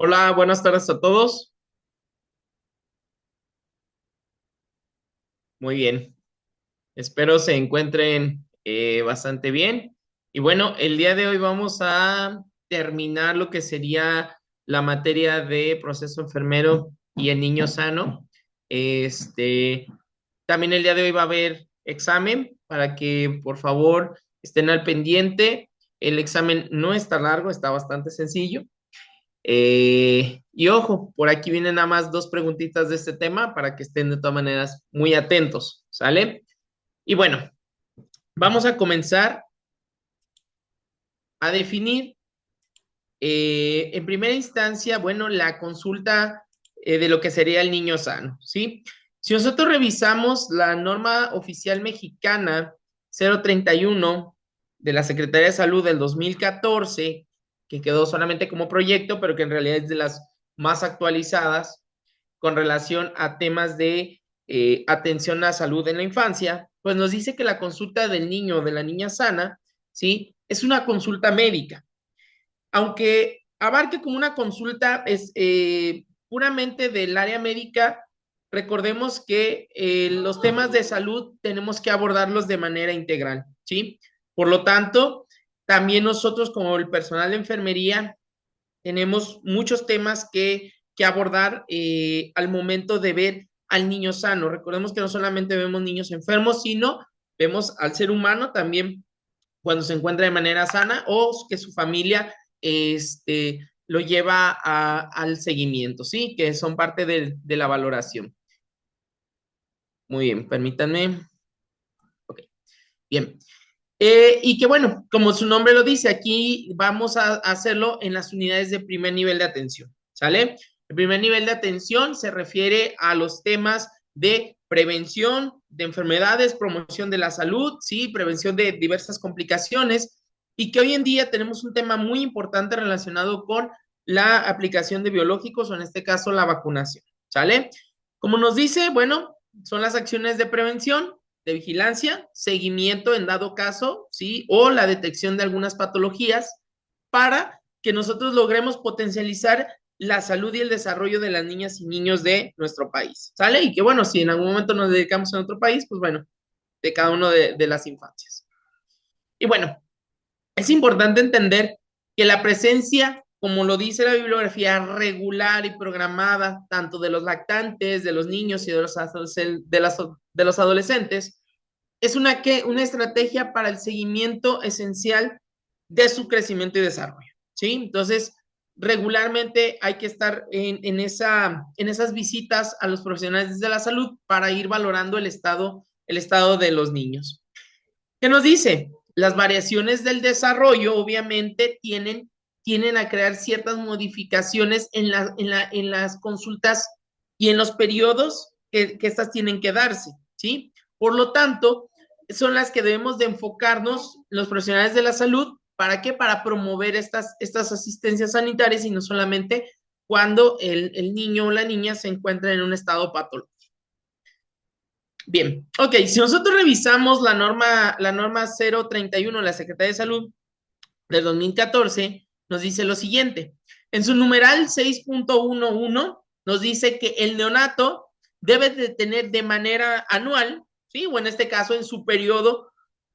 Hola, buenas tardes a todos. Muy bien. Espero se encuentren bastante bien. Y bueno, el día de hoy vamos a terminar lo que sería la materia de proceso enfermero y el niño sano. Este, También el día de hoy va a haber examen para que por favor estén al pendiente. El examen no está largo, está bastante sencillo. Y ojo, por aquí vienen nada más dos preguntitas de este tema para que estén de todas maneras muy atentos, ¿sale? Y bueno, vamos a comenzar a definir en primera instancia, bueno, la consulta de lo que sería el niño sano, ¿sí? Si nosotros revisamos la norma oficial mexicana 031 de la Secretaría de Salud del 2014, que quedó solamente como proyecto, pero que en realidad es de las más actualizadas con relación a temas de atención a salud en la infancia, pues nos dice que la consulta del niño o de la niña sana, ¿sí? Es una consulta médica, aunque abarque como una consulta es puramente del área médica. Recordemos que los temas de salud tenemos que abordarlos de manera integral, ¿sí? Por lo tanto, también nosotros como el personal de enfermería tenemos muchos temas que abordar al momento de ver al niño sano. Recordemos que no solamente vemos niños enfermos, sino vemos al ser humano también cuando se encuentra de manera sana o que su familia lo lleva al seguimiento, ¿sí? Que son parte de la valoración. Muy bien, permítanme. Ok, bien. Y que bueno, como su nombre lo dice, aquí vamos a hacerlo en las unidades de primer nivel de atención, ¿sale? El primer nivel de atención se refiere a los temas de prevención de enfermedades, promoción de la salud, ¿sí? Prevención de diversas complicaciones y que hoy en día tenemos un tema muy importante relacionado con la aplicación de biológicos o en este caso la vacunación, ¿sale? Como nos dice, bueno, son las acciones de prevención, de vigilancia, seguimiento en dado caso, ¿sí? O la detección de algunas patologías para que nosotros logremos potencializar la salud y el desarrollo de las niñas y niños de nuestro país, ¿sale? Y que bueno, si en algún momento nos dedicamos a otro país, pues bueno, de cada uno de las infancias. Y bueno, es importante entender que la presencia, como lo dice la bibliografía, regular y programada, tanto de los lactantes, de los niños y de los adolescentes, es una estrategia para el seguimiento esencial de su crecimiento y desarrollo, ¿sí? Entonces, regularmente hay que estar en esas visitas a los profesionales de la salud para ir valorando el estado de los niños. ¿Qué nos dice? Las variaciones del desarrollo obviamente tienen a crear ciertas modificaciones en las consultas y en los periodos que estas tienen que darse, ¿sí? Por lo tanto, son las que debemos de enfocarnos los profesionales de la salud. ¿Para qué? Para promover estas asistencias sanitarias y no solamente cuando el niño o la niña se encuentra en un estado patológico. Bien, ok, si nosotros revisamos la norma 031 de la Secretaría de Salud del 2014, nos dice lo siguiente. En su numeral 6.11 nos dice que el neonato debe de tener de manera anual, ¿sí? O en este caso en su periodo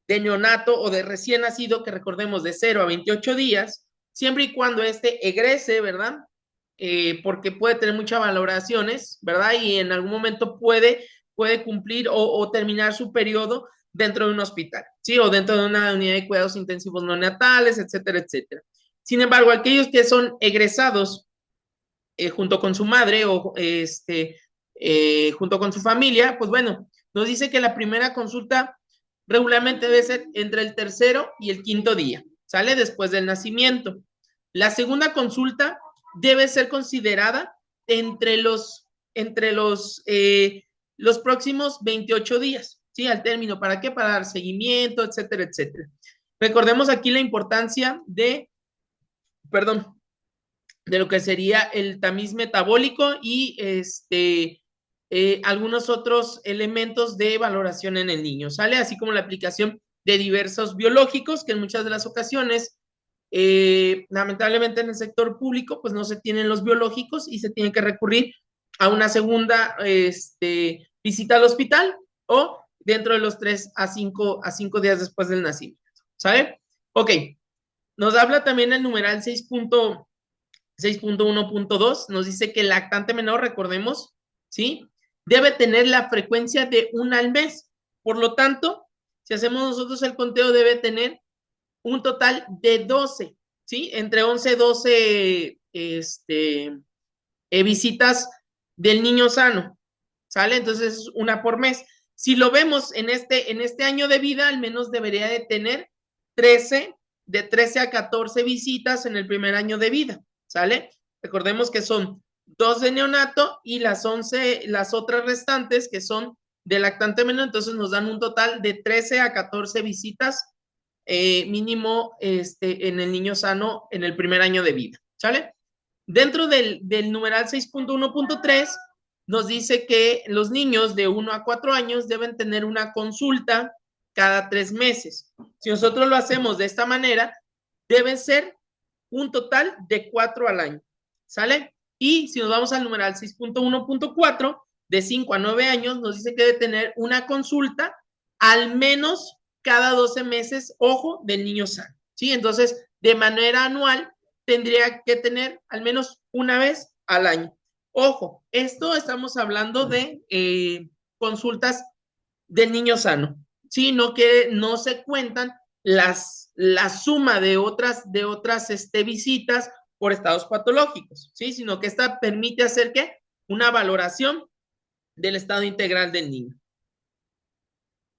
de neonato o de recién nacido, que recordemos de 0 a 28 días, siempre y cuando éste egrese, ¿verdad? Porque puede tener muchas valoraciones, ¿verdad? Y en algún momento puede cumplir o terminar su periodo dentro de un hospital, ¿sí? O dentro de una unidad de cuidados intensivos no neonatales, etcétera, etcétera. Sin embargo, aquellos que son egresados junto con su madre o junto con su familia, pues bueno, nos dice que la primera consulta regularmente debe ser entre el tercero y el quinto día, ¿sale? Después del nacimiento. La segunda consulta debe ser considerada entre los próximos 28 días, ¿sí? Al término, ¿para qué? Para dar seguimiento, etcétera, etcétera. Recordemos aquí la importancia perdón, de lo que sería el tamiz metabólico y algunos otros elementos de valoración en el niño, ¿sale? Así como la aplicación de diversos biológicos que en muchas de las ocasiones Lamentablemente en el sector público, pues no se tienen los biológicos y se tiene que recurrir a una segunda visita al hospital o dentro de los 3 a 5 días después del nacimiento. ¿Sale? Ok. Nos habla también el numeral 6.1.2, nos dice que el lactante menor, recordemos, ¿sí? Debe tener la frecuencia de 1 al mes. Por lo tanto, si hacemos nosotros el conteo, debe tener un total de 12, ¿sí? Entre 11 y 12 visitas del niño sano, ¿sale? Entonces es una por mes. Si lo vemos en este año de vida, al menos debería de tener 13, de 13 a 14 visitas en el primer año de vida, ¿sale? Recordemos que son 2 de neonato y las otras restantes que son de lactante menor, entonces nos dan un total de 13 a 14 visitas mínimo en el niño sano en el primer año de vida, ¿sale? Dentro del numeral 6.1.3 nos dice que los niños de 1 a 4 años deben tener una consulta cada 3 meses. Si nosotros lo hacemos de esta manera, debe ser un total de 4 al año, ¿sale? Y si nos vamos al numeral 6.1.4, de 5 a 9 años, nos dice que debe tener una consulta al menos cada 12 meses, ojo, del niño sano, ¿sí? Entonces, de manera anual, tendría que tener al menos una vez al año. Ojo, esto estamos hablando de consultas del niño sano, ¿sí? No que no se cuentan la suma de otras visitas por estados patológicos, ¿sí? Sino que esta permite hacer ¿qué? Una valoración del estado integral del niño.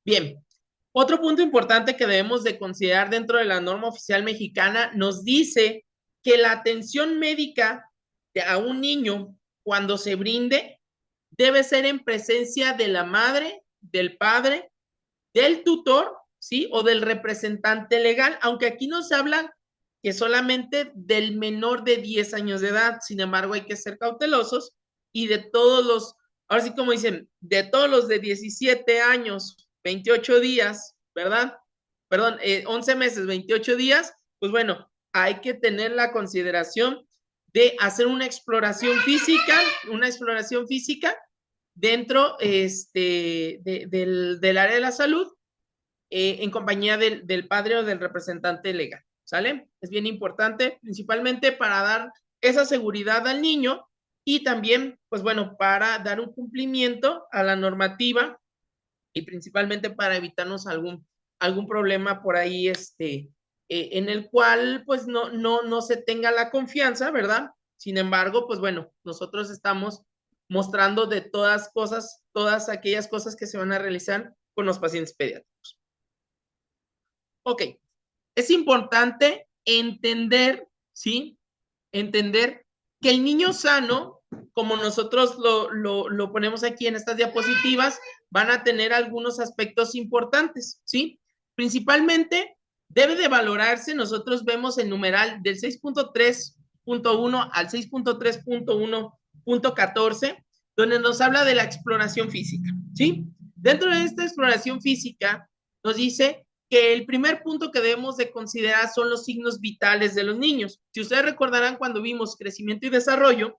Bien, otro punto importante que debemos de considerar dentro de la norma oficial mexicana nos dice que la atención médica a un niño cuando se brinde debe ser en presencia de la madre, del padre, del tutor, ¿sí? O del representante legal, aunque aquí no se habla que solamente del menor de 10 años de edad, sin embargo hay que ser cautelosos y de todos los, ahora sí como dicen, de todos los de 17 años, 28 días, ¿verdad? Perdón, 11 meses, 28 días, pues bueno, hay que tener la consideración de hacer una exploración física dentro del área de la salud en compañía del padre o del representante legal, ¿sale? Es bien importante, principalmente para dar esa seguridad al niño y también, pues bueno, para dar un cumplimiento a la normativa y principalmente para evitarnos algún problema por ahí, en el cual pues no se tenga la confianza, ¿verdad? Sin embargo, pues bueno, nosotros estamos mostrando de todas aquellas cosas que se van a realizar con los pacientes pediátricos. Ok, es importante entender, ¿sí? Entender que el niño sano, como nosotros lo ponemos aquí en estas diapositivas, van a tener algunos aspectos importantes, ¿sí? Principalmente debe de valorarse, nosotros vemos el numeral del 6.3.1 al 6.3.1.14, donde nos habla de la exploración física, ¿sí? Dentro de esta exploración física nos dice que el primer punto que debemos de considerar son los signos vitales de los niños. Si ustedes recordarán cuando vimos crecimiento y desarrollo,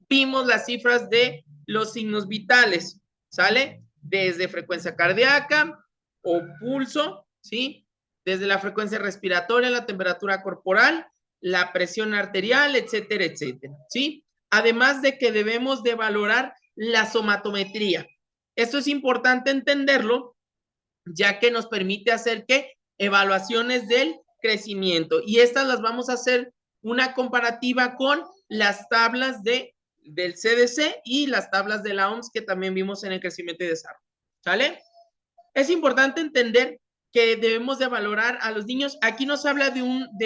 vimos las cifras de los signos vitales, ¿sale? Desde frecuencia cardíaca o pulso, ¿sí? Desde la frecuencia respiratoria, la temperatura corporal, la presión arterial, etcétera, etcétera, ¿sí? Además de que debemos de valorar la somatometría. Esto es importante entenderlo ya que nos permite hacer ¿qué? Evaluaciones del crecimiento. Y estas las vamos a hacer una comparativa con las tablas del CDC y las tablas de la OMS que también vimos en el crecimiento y desarrollo. ¿Sale? Es importante entender que debemos de valorar a los niños. Aquí nos habla de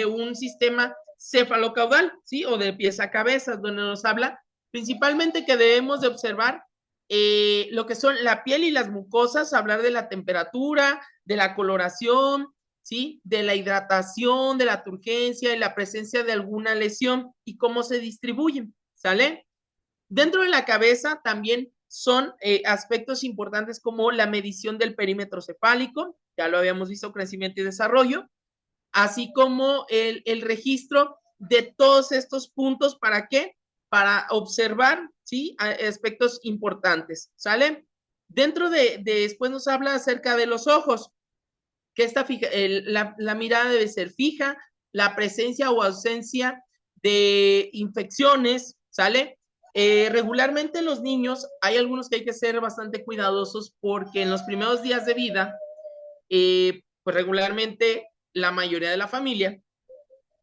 un sistema cefalocaudal, ¿sí? O de pies a cabeza, donde nos habla principalmente que debemos de observar lo que son la piel y las mucosas, hablar de la temperatura, de la coloración, ¿sí? De la hidratación, de la turgencia y la presencia de alguna lesión y cómo se distribuyen, ¿sale? Dentro de la cabeza también son aspectos importantes como la medición del perímetro cefálico, ya lo habíamos visto, crecimiento y desarrollo, así como el registro de todos estos puntos. ¿Para qué? Para observar, ¿sí? Aspectos importantes, ¿sale? Dentro de después nos habla acerca de los ojos, que la mirada debe ser fija, la presencia o ausencia de infecciones, ¿sale? Regularmente los niños, hay algunos que hay que ser bastante cuidadosos porque en los primeros días de vida, pues regularmente la mayoría de la familia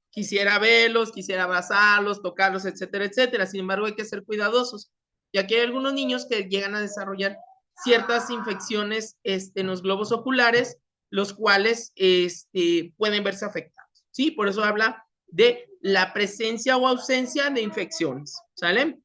quisiera verlos, quisiera abrazarlos, tocarlos, etcétera, etcétera. Sin embargo, hay que ser cuidadosos, ya que hay algunos niños que llegan a desarrollar ciertas infecciones en los globos oculares, los cuales pueden verse afectados. ¿Sí? Por eso habla de la presencia o ausencia de infecciones. ¿Sale?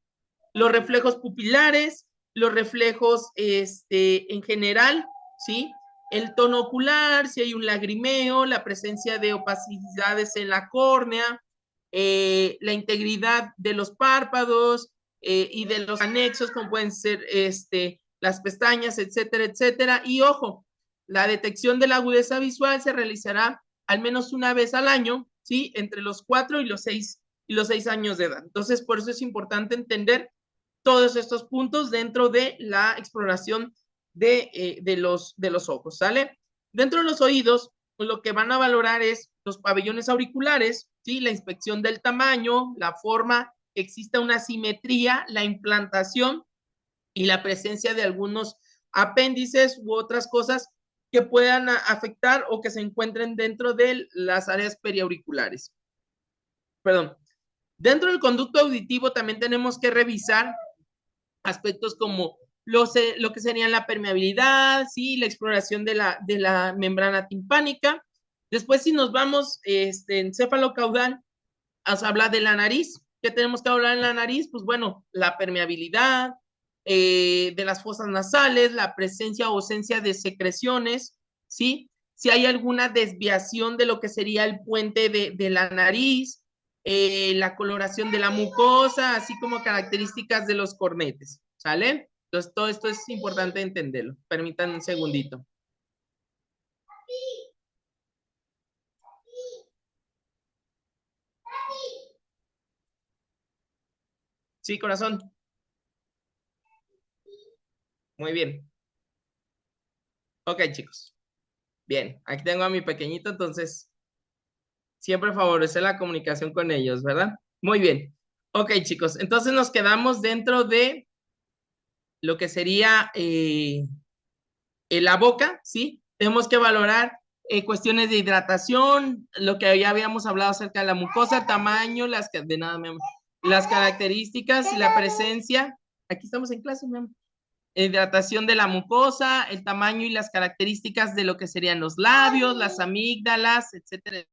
Los reflejos pupilares, los reflejos en general, ¿sí? El tono ocular, si hay un lagrimeo, la presencia de opacidades en la córnea, la integridad de los párpados y de los anexos, como pueden ser las pestañas, etcétera, etcétera. Y ojo, la detección de la agudeza visual se realizará al menos una vez al año, ¿sí? Entre los 4 y los 6 años de edad. Entonces, por eso es importante entender todos estos puntos dentro de la exploración de los ojos, ¿sale? Dentro de los oídos, pues lo que van a valorar es los pabellones auriculares, ¿sí? La inspección del tamaño, la forma, que exista una simetría, la implantación y la presencia de algunos apéndices u otras cosas que puedan afectar o que se encuentren dentro de las áreas periauriculares. Perdón. Dentro del conducto auditivo también tenemos que revisar aspectos como lo que serían la permeabilidad, ¿sí? La exploración de la membrana timpánica. Después, si nos vamos encéfalo-caudal, habla de la nariz. ¿Qué tenemos que hablar en la nariz? Pues bueno, la permeabilidad, de las fosas nasales, la presencia o ausencia de secreciones, ¿sí? Si hay alguna desviación de lo que sería el puente de la nariz, la coloración de la mucosa, así como características de los cornetes, ¿sale? Entonces, todo esto es importante entenderlo. Permítanme un segundito. Sí, corazón. Muy bien. Ok, chicos. Bien, aquí tengo a mi pequeñito, entonces siempre favorece la comunicación con ellos, ¿verdad? Muy bien. Ok, chicos, entonces nos quedamos dentro de lo que sería la boca, ¿sí? Tenemos que valorar cuestiones de hidratación, lo que ya habíamos hablado acerca de la mucosa, tamaño, las características y la presencia. Aquí estamos en clase, mi amor. Hidratación de la mucosa, el tamaño y las características de lo que serían los labios, las amígdalas, etcétera.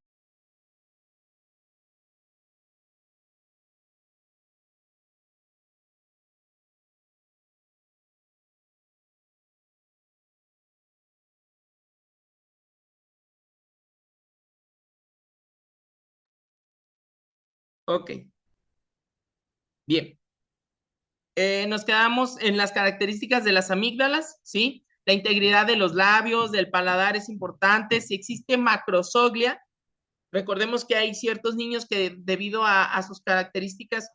Ok, bien. Nos quedamos en las características de las amígdalas, ¿sí? La integridad de los labios, del paladar es importante. Si existe macrosoglia, recordemos que hay ciertos niños que debido a sus características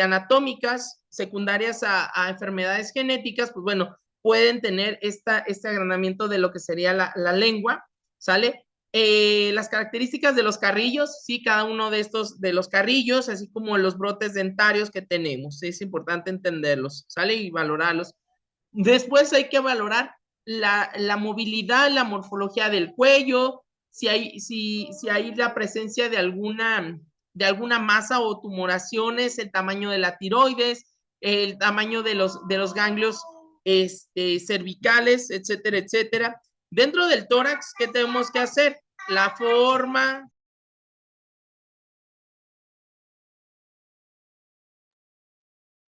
anatómicas secundarias a enfermedades genéticas, pues bueno, pueden tener este agranamiento de lo que sería la lengua, ¿sale? Las características de los carrillos, sí, cada uno de estos, de los carrillos, así como los brotes dentarios que tenemos, es importante entenderlos, ¿sale? Y valorarlos. Después hay que valorar la movilidad, la morfología del cuello, si hay la presencia de alguna masa o tumoraciones, el tamaño de la tiroides, el tamaño de los ganglios cervicales, etcétera, etcétera. Dentro del tórax, ¿qué tenemos que hacer? La forma.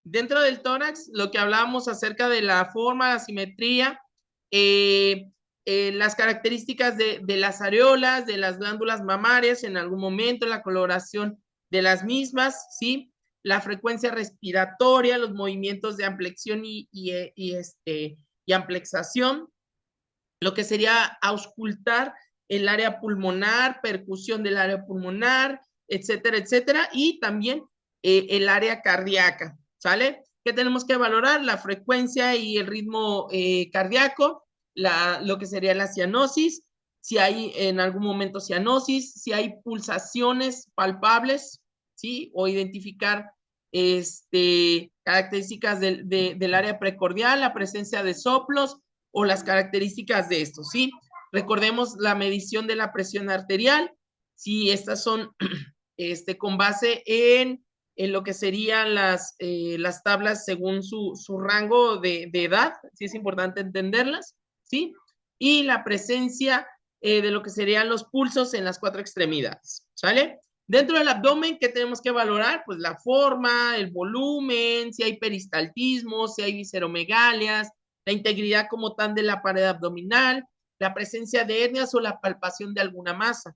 Dentro del tórax, lo que hablábamos acerca de la forma, la simetría, eh, las características de las areolas, de las glándulas mamarias en algún momento, la coloración de las mismas, ¿sí? La frecuencia respiratoria, los movimientos de amplexión y amplexación, lo que sería auscultar el área pulmonar, percusión del área pulmonar, etcétera, etcétera, y también el área cardíaca, ¿sale? ¿Qué tenemos que valorar? La frecuencia y el ritmo cardíaco, lo que sería la cianosis, si hay en algún momento cianosis, si hay pulsaciones palpables, ¿sí? O identificar características del área precordial, la presencia de soplos o las características de esto, ¿sí? Recordemos la medición de la presión arterial, si estas son con base en lo que serían las tablas según su rango de edad, sí es importante entenderlas, ¿sí? Y la presencia de lo que serían los pulsos en las 4 extremidades, ¿sale? Dentro del abdomen, ¿qué tenemos que valorar? Pues la forma, el volumen, si hay peristaltismo, si hay visceromegalias, la integridad como tal de la pared abdominal, la presencia de hernias o la palpación de alguna masa.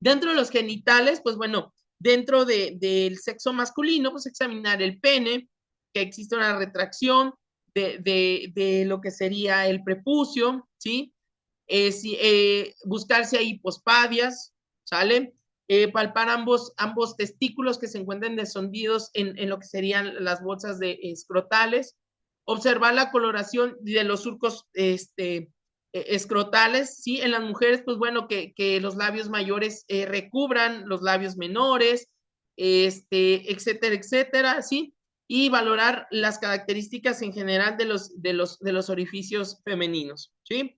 Dentro de los genitales, pues bueno, dentro del sexo masculino, pues examinar el pene, que existe una retracción de lo que sería el prepucio, ¿sí? Buscar si hay hipospadias, ¿sale? Palpar ambos testículos que se encuentren descendidos en lo que serían las bolsas escrotales, observar la coloración de los surcos escrotales, ¿sí? En las mujeres, pues bueno, que los labios mayores recubran los labios menores, etcétera, etcétera, ¿sí? Y valorar las características en general de los orificios femeninos, ¿sí?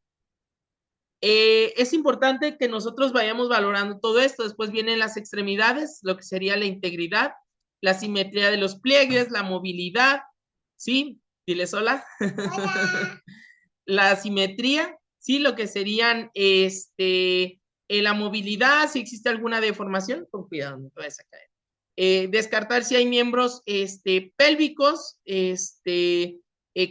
Es importante que nosotros vayamos valorando todo esto. Después vienen las extremidades, lo que sería la integridad, la simetría de los pliegues, la movilidad, ¿sí? Diles hola. Hola. La simetría, ¿sí? Lo que serían la movilidad, si existe alguna deformación, con cuidado, no te vayas a caer. Descartar si hay miembros pélvicos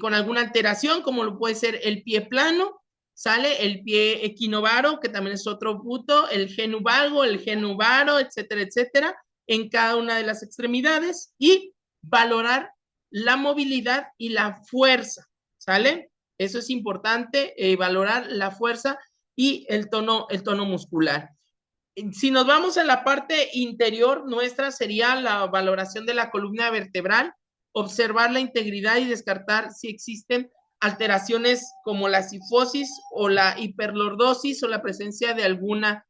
con alguna alteración, como lo puede ser el pie plano, sale el pie equinovaro, que también es otro punto, el genu valgo, el genu varo, etcétera, etcétera, en cada una de las extremidades, y valorar la movilidad y la fuerza, ¿sale? Eso es importante, valorar la fuerza y el tono muscular. Si nos vamos a la parte interior nuestra, sería la valoración de la columna vertebral, observar la integridad y descartar si existen alteraciones como la cifosis o la hiperlordosis o la presencia de alguna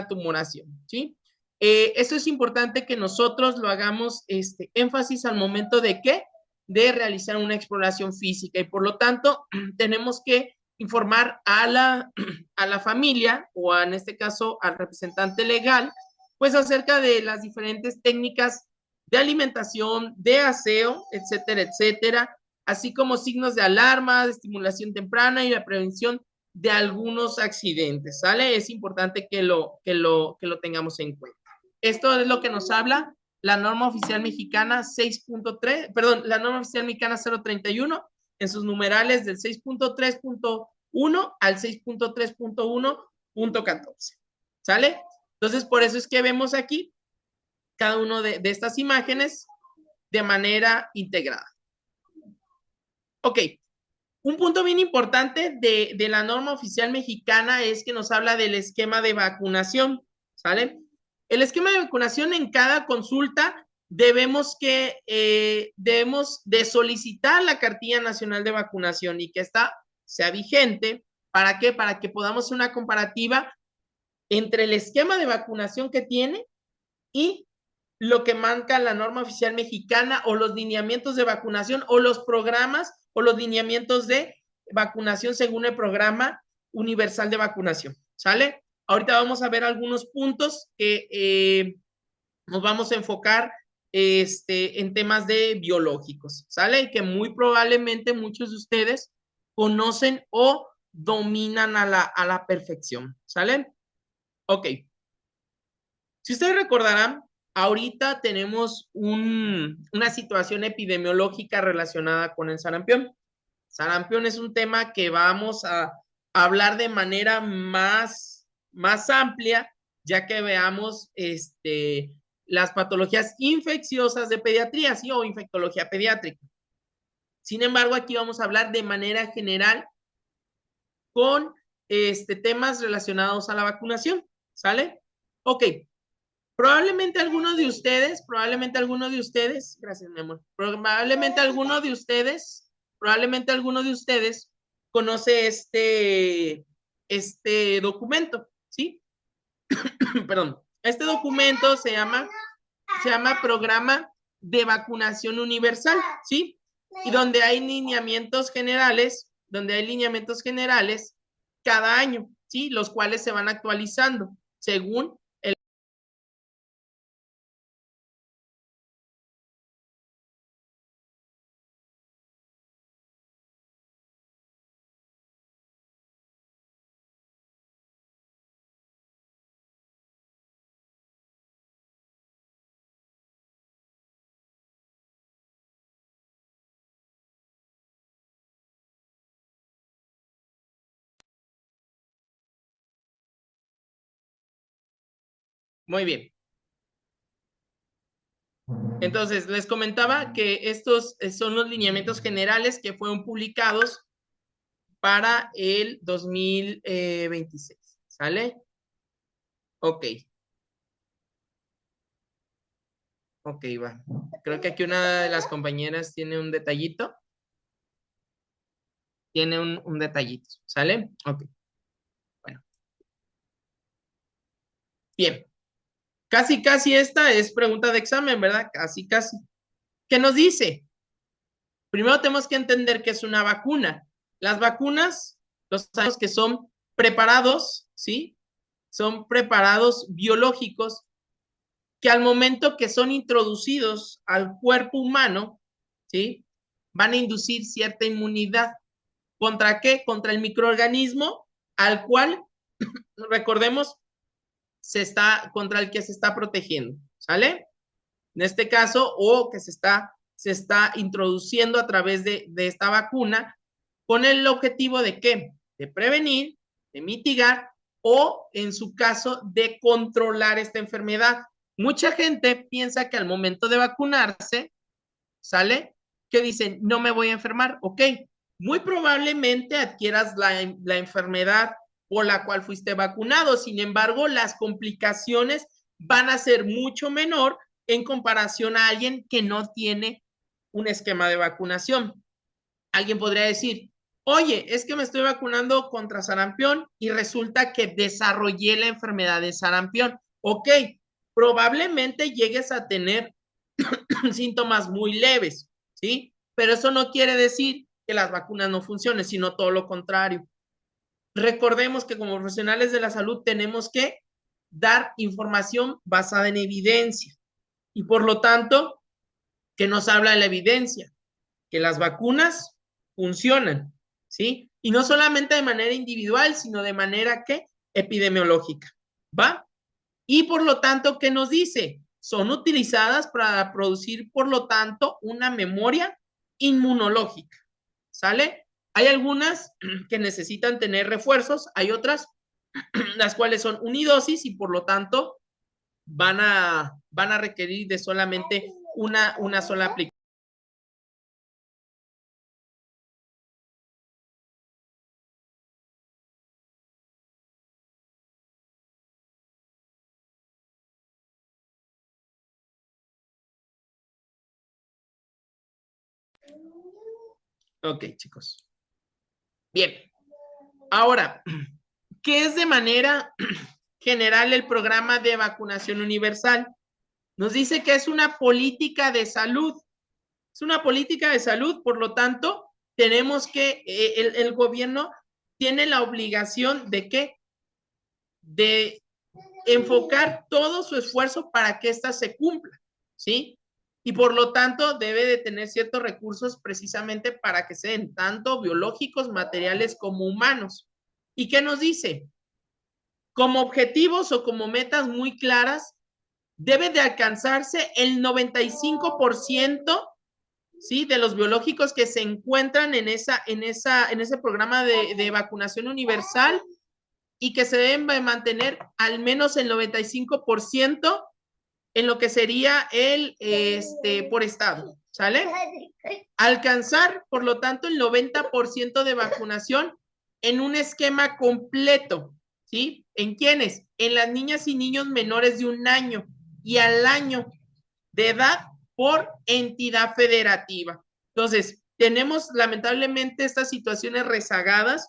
tumoración, ¿sí? Eso es importante que nosotros lo hagamos énfasis al momento de ¿qué? De realizar una exploración física, y por lo tanto tenemos que informar a la familia, o en este caso al representante legal, pues acerca de las diferentes técnicas de alimentación, de aseo, etcétera, etcétera, así como signos de alarma, de estimulación temprana y la prevención de algunos accidentes, ¿sale? Es importante que lo tengamos en cuenta. Esto es lo que nos habla la norma oficial mexicana 6.3, perdón, la norma oficial mexicana 031, en sus numerales del 6.3.1 al 6.3.1.14, ¿sale? Entonces, por eso es que vemos aquí cada uno de estas imágenes de manera integrada. Ok, un punto bien importante de la norma oficial mexicana es que nos habla del esquema de vacunación, ¿sale? El esquema de vacunación, en cada consulta debemos de solicitar la cartilla nacional de vacunación y que esta sea vigente. ¿Para qué? Para que podamos hacer una comparativa entre el esquema de vacunación que tiene y lo que marca la norma oficial mexicana, o los lineamientos de vacunación, o los programas, o los lineamientos de vacunación según el programa universal de vacunación, ¿sale? Ahorita vamos a ver algunos puntos que nos vamos a enfocar en temas de biológicos, ¿sale? Y que muy probablemente muchos de ustedes conocen o dominan a la perfección, ¿sale? Ok. Si ustedes recordarán, ahorita tenemos una situación epidemiológica relacionada con el sarampión. Sarampión es un tema que vamos a hablar de manera más amplia, ya que veamos las patologías infecciosas de pediatría, ¿sí? O infectología pediátrica. Sin embargo, aquí vamos a hablar de manera general con temas relacionados a la vacunación, ¿sale? Ok, probablemente alguno de ustedes, gracias mi amor, probablemente alguno de ustedes conoce este documento, ¿sí? Perdón, este documento se llama Programa de Vacunación Universal, ¿sí? Y donde hay lineamientos generales cada año, ¿sí? Los cuales se van actualizando según el... Muy bien. Entonces, les comentaba que estos son los lineamientos generales que fueron publicados para el 2026. ¿Sale? Ok. Ok, va. Creo que aquí una de las compañeras tiene un detallito. Tiene un detallito. ¿Sale? Ok. Bueno. Bien. Casi, casi esta es pregunta de examen, ¿verdad? Casi, casi. ¿Qué nos dice? Primero tenemos que entender qué es una vacuna. Las vacunas, los sabemos que son preparados, ¿sí? Son preparados biológicos que al momento que son introducidos al cuerpo humano, ¿sí? Van a inducir cierta inmunidad. ¿Contra qué? Contra el microorganismo al cual, recordemos, contra el que se está protegiendo, ¿sale? En este caso, o que se está introduciendo a través de esta vacuna con el objetivo de ¿qué? De prevenir, de mitigar o, en su caso, de controlar esta enfermedad. Mucha gente piensa que al momento de vacunarse, ¿sale? Que dicen, no me voy a enfermar, ok. Muy probablemente adquieras la enfermedad por la cual fuiste vacunado. Sin embargo, las complicaciones van a ser mucho menor en comparación a alguien que no tiene un esquema de vacunación. Alguien podría decir, oye, es que me estoy vacunando contra sarampión y resulta que desarrollé la enfermedad de sarampión. Ok, probablemente llegues a tener síntomas muy leves, ¿sí? Pero eso no quiere decir que las vacunas no funcionen, sino todo lo contrario. Recordemos que como profesionales de la salud tenemos que dar información basada en evidencia y por lo tanto, ¿qué nos habla de la evidencia? Que las vacunas funcionan, ¿sí? Y no solamente de manera individual, sino de manera que epidemiológica, ¿va? Y por lo tanto, ¿qué nos dice? Son utilizadas para producir, por lo tanto, una memoria inmunológica, ¿sale? Hay algunas que necesitan tener refuerzos, hay otras las cuales son unidosis y por lo tanto van a requerir de solamente una sola aplicación. Ok, chicos. Bien. Ahora, ¿qué es de manera general el programa de vacunación universal? Nos dice que es una política de salud. Es una política de salud, por lo tanto, tenemos que, el gobierno tiene la obligación de ¿qué? De enfocar todo su esfuerzo para que ésta se cumpla, ¿sí? Y por lo tanto debe de tener ciertos recursos precisamente para que sean tanto biológicos, materiales como humanos. ¿Y qué nos dice? Como objetivos o como metas muy claras, debe de alcanzarse el 95%, ¿sí? De los biológicos que se encuentran en ese programa de vacunación universal y que se deben mantener al menos el 95% en lo que sería por estado, ¿sale? Alcanzar, por lo tanto, el 90% de vacunación en un esquema completo, ¿sí? ¿En quiénes? En las niñas y niños menores de 1 año y al año de edad por entidad federativa. Entonces, tenemos lamentablemente estas situaciones rezagadas,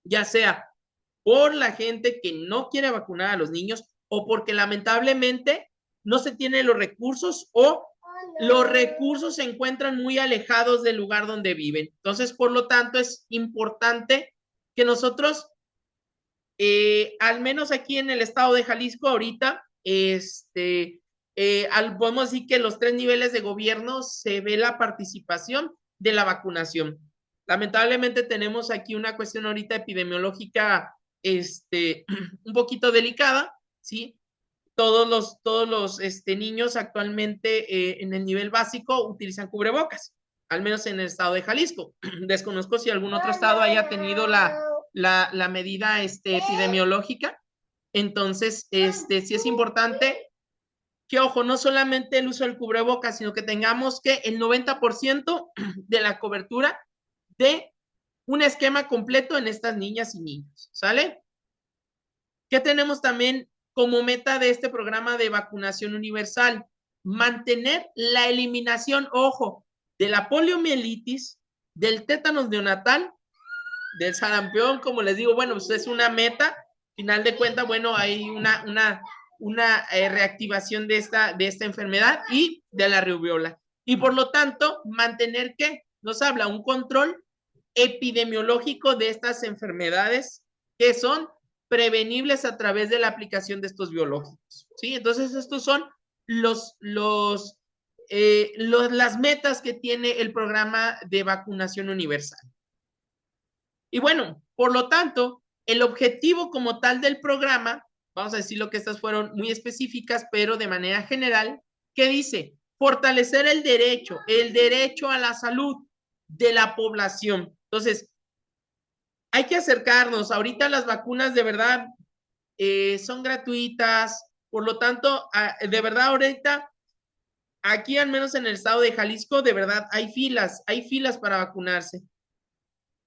ya sea por la gente que no quiere vacunar a los niños o porque lamentablemente no se tienen los recursos o los recursos se encuentran muy alejados del lugar donde viven. Entonces, por lo tanto, es importante que nosotros, al menos aquí en el estado de Jalisco, ahorita, podemos decir que los 3 niveles de gobierno se ve la participación de la vacunación. Lamentablemente tenemos aquí una cuestión ahorita epidemiológica, un poquito delicada, ¿sí? Todos los niños actualmente en el nivel básico utilizan cubrebocas, al menos en el estado de Jalisco. Desconozco si algún otro estado haya tenido la medida epidemiológica. Entonces, sí es importante que, ojo, no solamente el uso del cubrebocas, sino que tengamos que el 90% de la cobertura de un esquema completo en estas niñas y niños, ¿sale? ¿Qué tenemos también como meta de este programa de vacunación universal? Mantener la eliminación, ojo, de la poliomielitis, del tétanos neonatal, del sarampión, como les digo, bueno, pues es una meta. Final de cuentas, bueno, hay una reactivación de esta enfermedad y de la rubiola. Y por lo tanto, mantener, ¿qué? Nos habla un control epidemiológico de estas enfermedades que son prevenibles a través de la aplicación de estos biológicos, ¿sí? Entonces, estos son las metas que tiene el programa de vacunación universal. Y bueno, por lo tanto, el objetivo como tal del programa, vamos a decirlo que estas fueron muy específicas, pero de manera general, ¿qué dice? Fortalecer el derecho a la salud de la población. Entonces, hay que acercarnos. Ahorita las vacunas de verdad son gratuitas, por lo tanto, de verdad ahorita, aquí al menos en el estado de Jalisco, de verdad hay filas para vacunarse.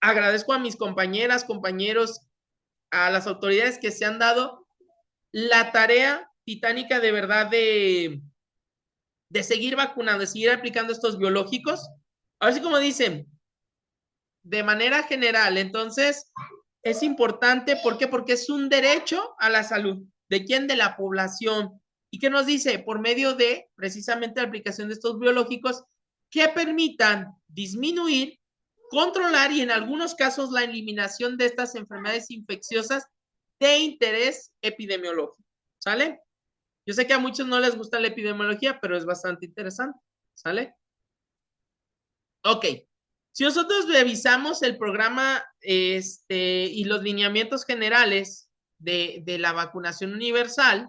Agradezco a mis compañeras, compañeros, a las autoridades que se han dado la tarea titánica de verdad de seguir vacunando, de seguir aplicando estos biológicos. A ver si como dicen, de manera general, entonces es importante, ¿por qué? Porque es un derecho a la salud. ¿De quién? De la población. ¿Y qué nos dice? Por medio de precisamente la aplicación de estos biológicos que permitan disminuir, controlar y en algunos casos la eliminación de estas enfermedades infecciosas de interés epidemiológico. ¿Sale? Yo sé que a muchos no les gusta la epidemiología, pero es bastante interesante. ¿Sale? Ok. Si nosotros revisamos el programa y los lineamientos generales de la vacunación universal,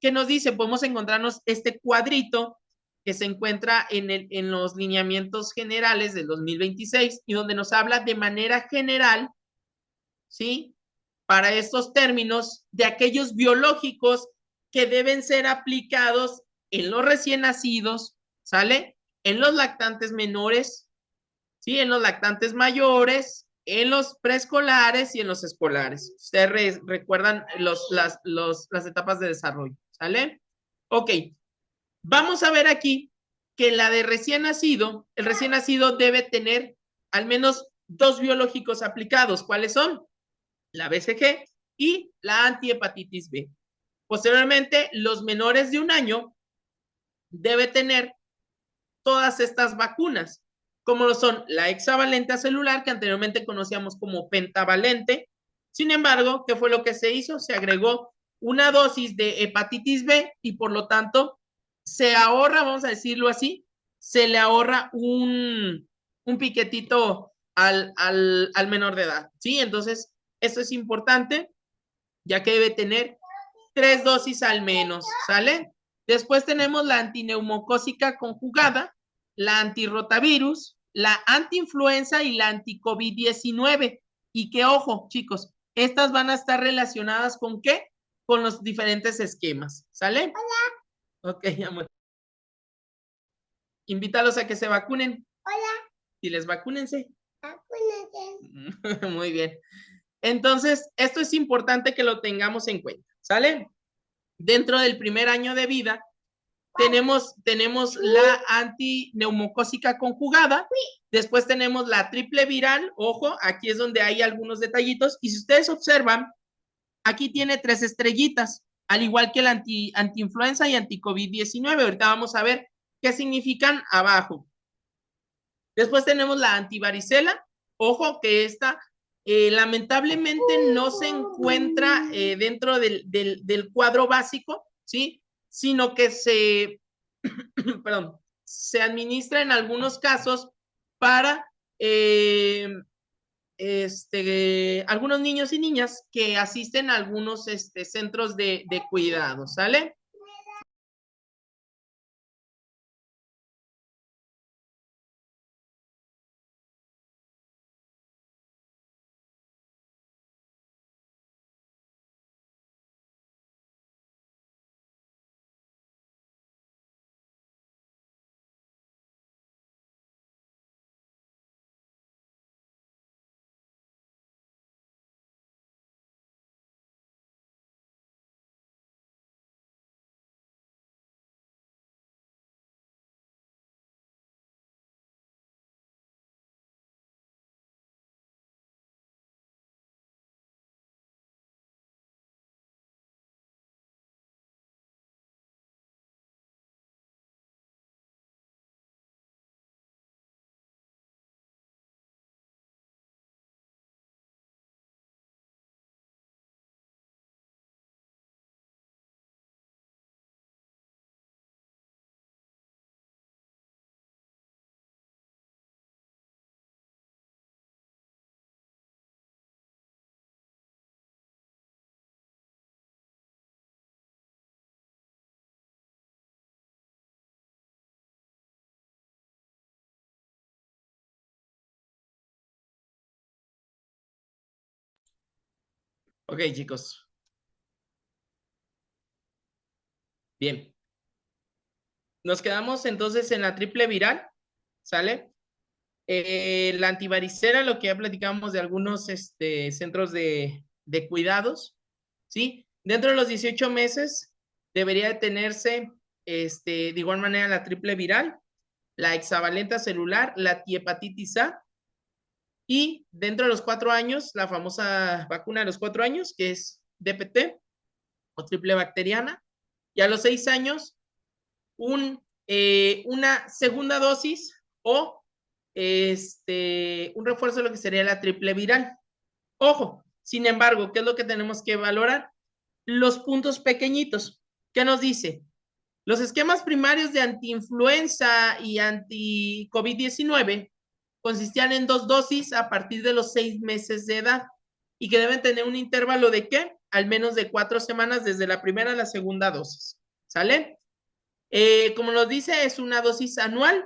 ¿qué nos dice? Podemos encontrarnos este cuadrito que se encuentra en los lineamientos generales del 2026 y donde nos habla de manera general, ¿sí? Para estos términos de aquellos biológicos que deben ser aplicados en los recién nacidos, ¿sale? En los lactantes menores, ¿sí? En los lactantes mayores, en los preescolares y en los escolares. Ustedes recuerdan las etapas de desarrollo, ¿sale? Ok, vamos a ver aquí que la de recién nacido, el recién nacido debe tener al menos 2 biológicos aplicados. ¿Cuáles son? La BCG y la antihepatitis B. Posteriormente, los menores de 1 año debe tener todas estas vacunas, como lo son la hexavalente celular, que anteriormente conocíamos como pentavalente. Sin embargo, ¿qué fue lo que se hizo? Se agregó una dosis de hepatitis B y por lo tanto se ahorra, vamos a decirlo así, se le ahorra un piquetito al menor de edad, ¿sí? Entonces, esto es importante, ya que debe tener 3 dosis al menos, ¿sale? Después tenemos la antineumocócica conjugada, la antirrotavirus, la antiinfluenza y la anticovid-19. Y que, ojo, chicos, estas van a estar relacionadas con ¿qué? Con los diferentes esquemas, ¿sale? Hola. Ok, amor. Invítalos a que se vacunen. Hola. Y les vacúnense. Vacúnense. Muy bien. Entonces, esto es importante que lo tengamos en cuenta, ¿sale? Dentro del primer año de vida, tenemos la antineumocócica conjugada, después tenemos la triple viral, ojo, aquí es donde hay algunos detallitos, y si ustedes observan, aquí tiene 3 estrellitas, al igual que el antiinfluenza y anti-COVID-19. Ahorita vamos a ver qué significan abajo. Después tenemos la antivaricela, ojo que esta lamentablemente no se encuentra dentro del cuadro básico, ¿sí? Sino que perdón, se administra en algunos casos para algunos niños y niñas que asisten a algunos centros de cuidado, ¿sale? Ok, chicos. Bien. Nos quedamos entonces en la triple viral, ¿sale? La antivaricela, lo que ya platicamos de algunos centros de cuidados, ¿sí? Dentro de los 18 meses debería de tenerse, de igual manera, la triple viral, la hexavalenta celular, la tiepatitis A, y dentro de los 4 años, la famosa vacuna de los 4 años, que es DPT o triple bacteriana, y a los 6 años, una segunda dosis o un refuerzo de lo que sería la triple viral. Ojo, sin embargo, ¿qué es lo que tenemos que valorar? Los puntos pequeñitos. ¿Qué nos dice? Los esquemas primarios de antiinfluenza y anti-COVID-19 consistían en 2 dosis a partir de los 6 meses de edad y que deben tener un intervalo de ¿qué? Al menos de 4 semanas desde la primera a la segunda dosis. ¿Sale? Como nos dice, es una dosis anual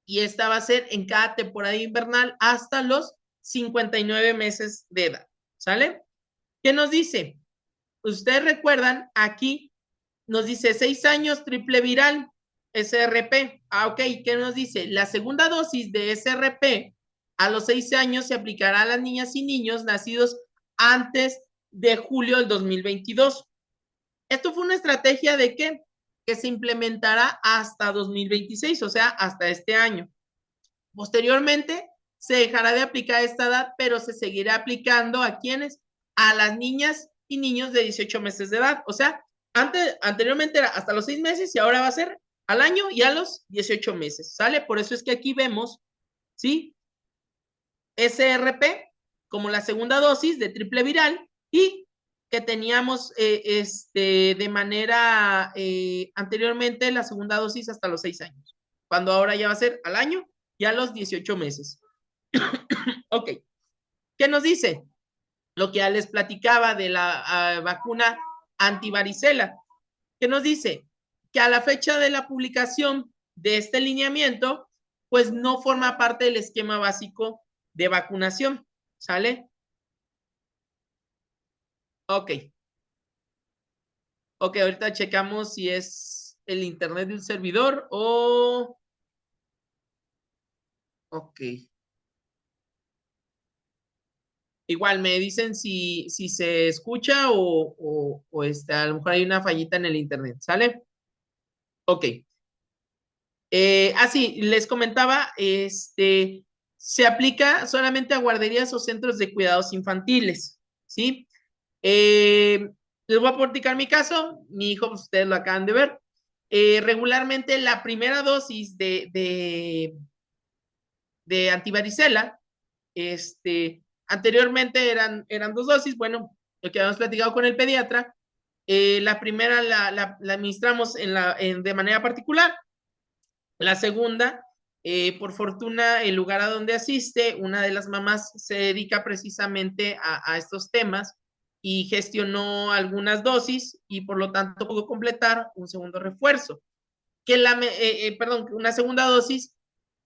y esta va a ser en cada temporada invernal hasta los 59 meses de edad. ¿Sale? ¿Qué nos dice? Ustedes recuerdan, aquí nos dice 6 años triple viral, SRP. Ah, ok, ¿qué nos dice? La segunda dosis de SRP a los 6 años se aplicará a las niñas y niños nacidos antes de julio del 2022. Esto fue una estrategia de qué? Que se implementará hasta 2026, o sea, hasta este año. Posteriormente, se dejará de aplicar esta edad, pero se seguirá aplicando a quienes, a las niñas y niños de 18 meses de edad. O sea, anteriormente era hasta los 6 meses y ahora va a ser al año y a los 18 meses. ¿Sale? Por eso es que aquí vemos, ¿sí? SRP como la segunda dosis de triple viral y que teníamos de manera anteriormente la segunda dosis hasta los 6 años, cuando ahora ya va a ser al año y a los 18 meses. Ok, ¿qué nos dice? Lo que ya les platicaba de la vacuna antivaricela. ¿Qué nos dice? Que a la fecha de la publicación de este lineamiento, pues no forma parte del esquema básico de vacunación. ¿Sale? Ok. Ok, ahorita checamos si es el internet de un servidor o... Ok. Igual me dicen si se escucha o a lo mejor hay una fallita en el internet, ¿sale? Ok. Sí, les comentaba, se aplica solamente a guarderías o centros de cuidados infantiles, ¿sí? Eh, Les voy a platicar mi caso, mi hijo, pues, ustedes lo acaban de ver. Regularmente la primera dosis de antivaricela, anteriormente eran 2 dosis, bueno, lo que habíamos platicado con el pediatra, la primera la administramos de manera particular, la segunda, por fortuna, el lugar a donde asiste, una de las mamás se dedica precisamente a estos temas y gestionó algunas dosis y por lo tanto pudo completar un segundo refuerzo, perdón, una segunda dosis,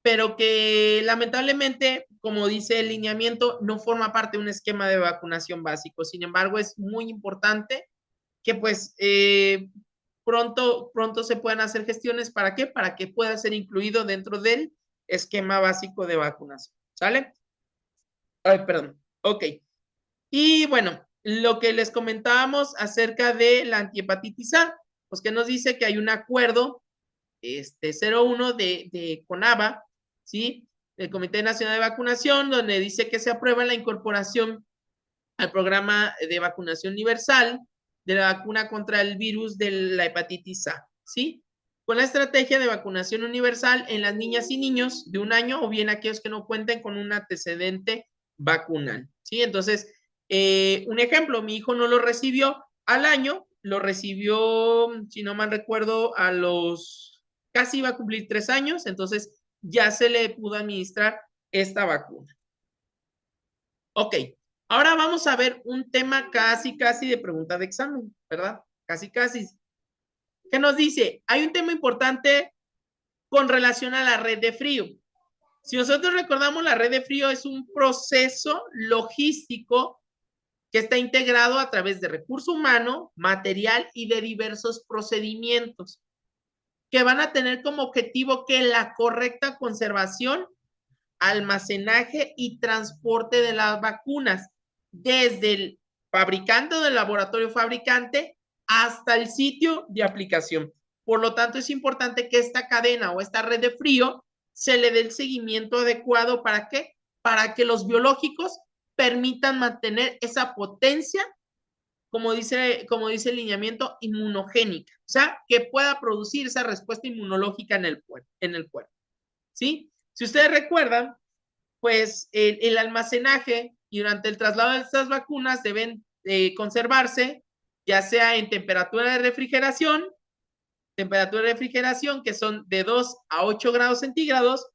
pero que lamentablemente, como dice el lineamiento, no forma parte de un esquema de vacunación básico. Sin embargo, es muy importante que pues pronto se puedan hacer gestiones. ¿Para qué? Para que pueda ser incluido dentro del esquema básico de vacunación. ¿Sale? Ay, perdón. Ok. Y bueno, lo que les comentábamos acerca de la antihepatitis A, pues que nos dice que hay un acuerdo 01 de CONAVA, ¿sí? El Comité Nacional de Vacunación, donde dice que se aprueba la incorporación al programa de vacunación universal de la vacuna contra el virus de la hepatitis A, ¿sí? Con la estrategia de vacunación universal en las niñas y niños de 1 año o bien aquellos que no cuenten con un antecedente vacunal, ¿sí? Entonces, un ejemplo, mi hijo no lo recibió al año, lo recibió, si no mal recuerdo, casi iba a cumplir 3 años, entonces ya se le pudo administrar esta vacuna. Ok, ahora vamos a ver un tema casi de pregunta de examen, ¿verdad? Casi. ¿Qué nos dice? Hay un tema importante con relación a la red de frío. Si nosotros recordamos, la red de frío es un proceso logístico que está integrado a través de recurso humano, material y de diversos procedimientos que van a tener como objetivo que la correcta conservación, almacenaje y transporte de las vacunas, desde el fabricante o del laboratorio fabricante hasta el sitio de aplicación. Por lo tanto, es importante que esta cadena o esta red de frío se le dé el seguimiento adecuado. ¿Para qué? Para que los biológicos permitan mantener esa potencia, como dice el lineamiento, inmunogénica, o sea, que pueda producir esa respuesta inmunológica en el cuerpo, ¿sí? Si ustedes recuerdan, pues el almacenaje y durante el traslado de estas vacunas deben conservarse, ya sea en temperatura de refrigeración que son de 2 a 8 grados centígrados.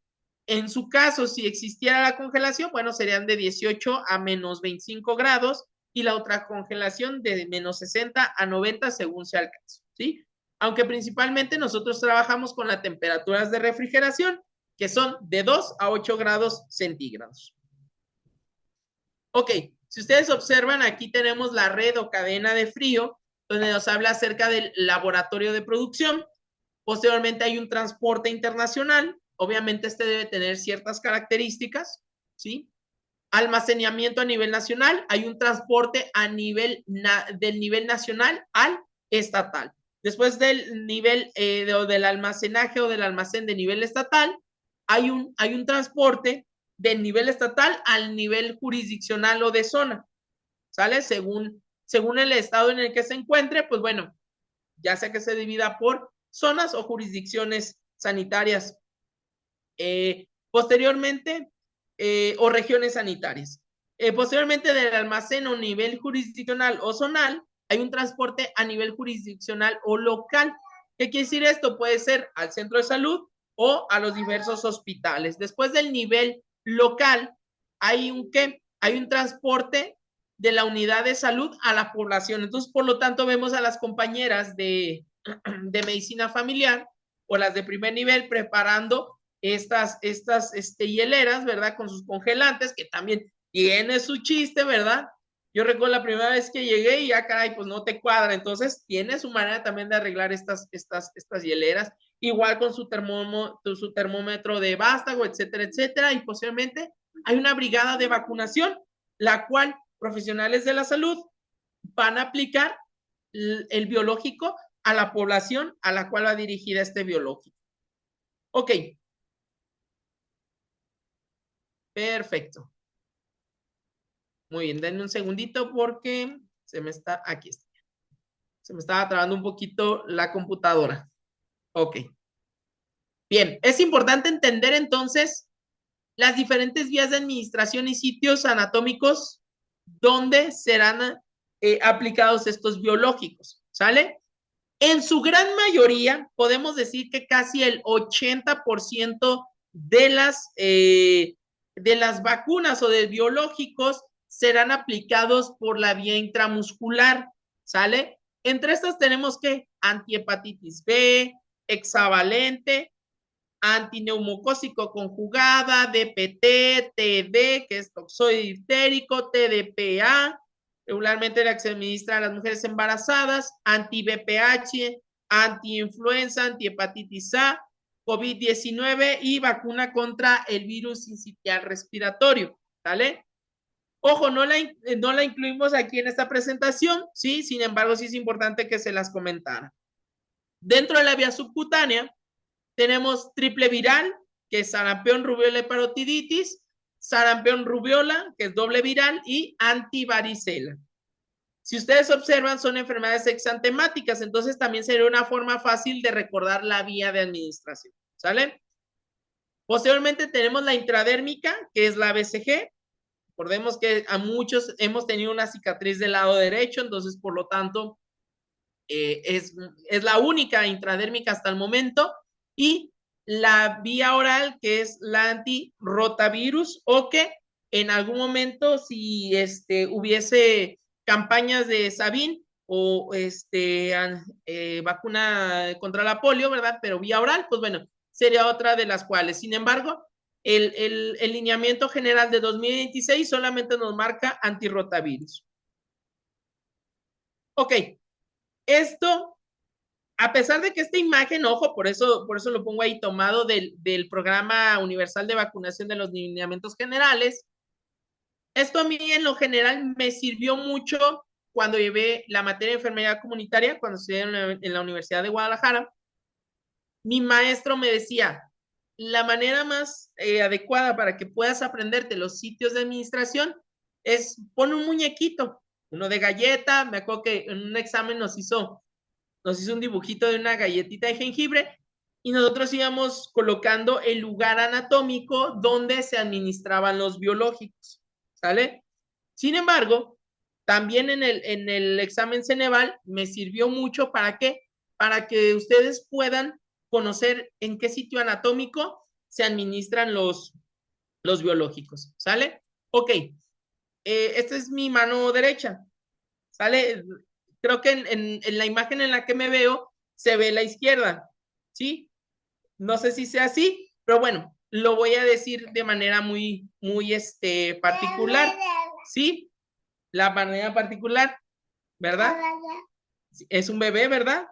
En su caso, si existiera la congelación, bueno, serían de 18 a menos 25 grados y la otra congelación de menos 60 a 90 según sea el caso, ¿sí? Aunque principalmente nosotros trabajamos con las temperaturas de refrigeración, que son de 2 a 8 grados centígrados. Ok, si ustedes observan, aquí tenemos la red o cadena de frío, donde nos habla acerca del laboratorio de producción. Posteriormente hay un transporte internacional, obviamente este debe tener ciertas características, ¿sí? Almacenamiento a nivel nacional, hay un transporte del nivel nacional al estatal. Después del nivel del almacenaje o del almacén de nivel estatal, hay un transporte del nivel estatal al nivel jurisdiccional o de zona, ¿sale? Según el estado en el que se encuentre, pues bueno, ya sea que se divida por zonas o jurisdicciones sanitarias, posteriormente, o regiones sanitarias. Posteriormente del almacén o nivel jurisdiccional o zonal, hay un transporte a nivel jurisdiccional o local. ¿Qué quiere decir esto? Puede ser al centro de salud o a los diversos hospitales. Después del nivel local, hay un transporte de la unidad de salud a la población. Entonces, por lo tanto, vemos a las compañeras de medicina familiar o las de primer nivel preparando estas hieleras, ¿verdad? Con sus congelantes, que también tiene su chiste, ¿verdad? Yo recuerdo la primera vez que llegué y ya, caray, pues no te cuadra. Entonces, tiene su manera también de arreglar estas hieleras, igual con su termómetro de vástago, etcétera, etcétera. Y posiblemente hay una brigada de vacunación la cual profesionales de la salud van a aplicar el biológico a la población a la cual va dirigida este biológico. Ok. Perfecto. Muy bien, denme un segundito porque aquí está. Se me estaba trabando un poquito la computadora. Ok. Bien, es importante entender entonces las diferentes vías de administración y sitios anatómicos donde serán aplicados estos biológicos, ¿sale? En su gran mayoría, podemos decir que casi el 80% de las vacunas o de biológicos serán aplicados por la vía intramuscular, ¿sale? Entre estas tenemos que antihepatitis B, hexavalente, antineumocócico conjugada, DPT, TB, que es toxoide diftérico, TDPA, regularmente la que se administra a las mujeres embarazadas, anti-BPH, anti-influenza, antihepatitis A, COVID-19 y vacuna contra el virus sincitial respiratorio, ¿vale? Ojo, no la incluimos aquí en esta presentación, ¿sí? Sin embargo, sí es importante que se las comentara. Dentro de la vía subcutánea, tenemos triple viral, que es sarampión, rubiola y parotiditis, sarampión, rubiola, que es doble viral, y antivaricela. Si ustedes observan, son enfermedades exantemáticas, entonces también sería una forma fácil de recordar la vía de administración, ¿sale? Posteriormente tenemos la intradérmica, que es la BCG. Recordemos que a muchos hemos tenido una cicatriz del lado derecho, entonces por lo tanto es la única intradérmica hasta el momento. Y la vía oral, que es la antirrotavirus, o que en algún momento si hubiese campañas de Sabin o vacuna contra la polio, ¿verdad? Pero vía oral, pues bueno, sería otra de las cuales. Sin embargo, el lineamiento general de 2026 solamente nos marca antirrotavirus. Ok, esto, a pesar de que esta imagen, ojo, por eso lo pongo ahí tomado del Programa Universal de Vacunación de los Lineamientos Generales, esto a mí en lo general me sirvió mucho cuando llevé la materia de enfermería comunitaria, cuando estudié en la Universidad de Guadalajara. Mi maestro me decía, la manera más adecuada para que puedas aprenderte los sitios de administración es pon un muñequito, uno de galleta. Me acuerdo que en un examen nos hizo un dibujito de una galletita de jengibre y nosotros íbamos colocando el lugar anatómico donde se administraban los biológicos, ¿sale? Sin embargo, también en el examen Ceneval me sirvió mucho ¿para qué? Para que ustedes puedan conocer en qué sitio anatómico se administran los biológicos, ¿sale? Ok, esta es mi mano derecha, ¿sale? Creo que en la imagen en la que me veo se ve la izquierda, ¿sí? No sé si sea así, pero bueno, lo voy a decir de manera muy particular, ¿sí? La manera particular, ¿verdad? Es un bebé, ¿verdad?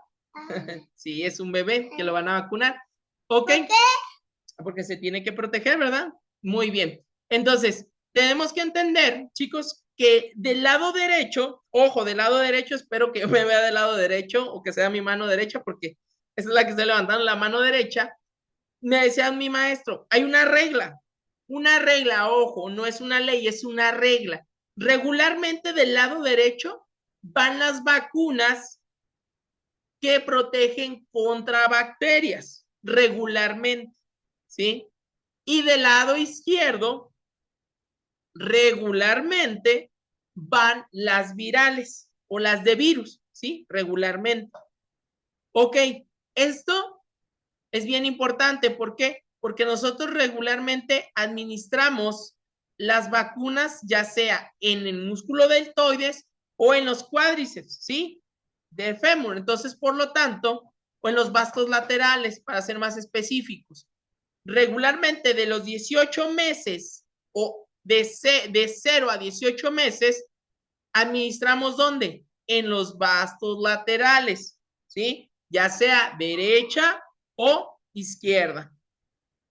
Sí, es un bebé que lo van a vacunar. ¿Ok? ¿Por qué? Porque se tiene que proteger, ¿verdad? Muy bien. Entonces, tenemos que entender, chicos, que del lado derecho, ojo, del lado derecho, espero que me vea del lado derecho o que sea mi mano derecha, porque esa es la que estoy levantando, la mano derecha. Me decía mi maestro, hay una regla, ojo, no es una ley, es una regla. Regularmente del lado derecho van las vacunas que protegen contra bacterias, regularmente, ¿sí? Y del lado izquierdo, regularmente van las virales o las de virus, ¿sí? Regularmente. Ok, esto es bien importante. ¿Por qué? Porque nosotros regularmente administramos las vacunas ya sea en el músculo deltoides o en los cuádriceps, ¿sí? Del fémur. Entonces, por lo tanto, o en los vastos laterales, para ser más específicos. Regularmente de los 18 meses o de 0 a 18 meses, administramos ¿dónde? En los vastos laterales, ¿sí? Ya sea derecha o izquierda.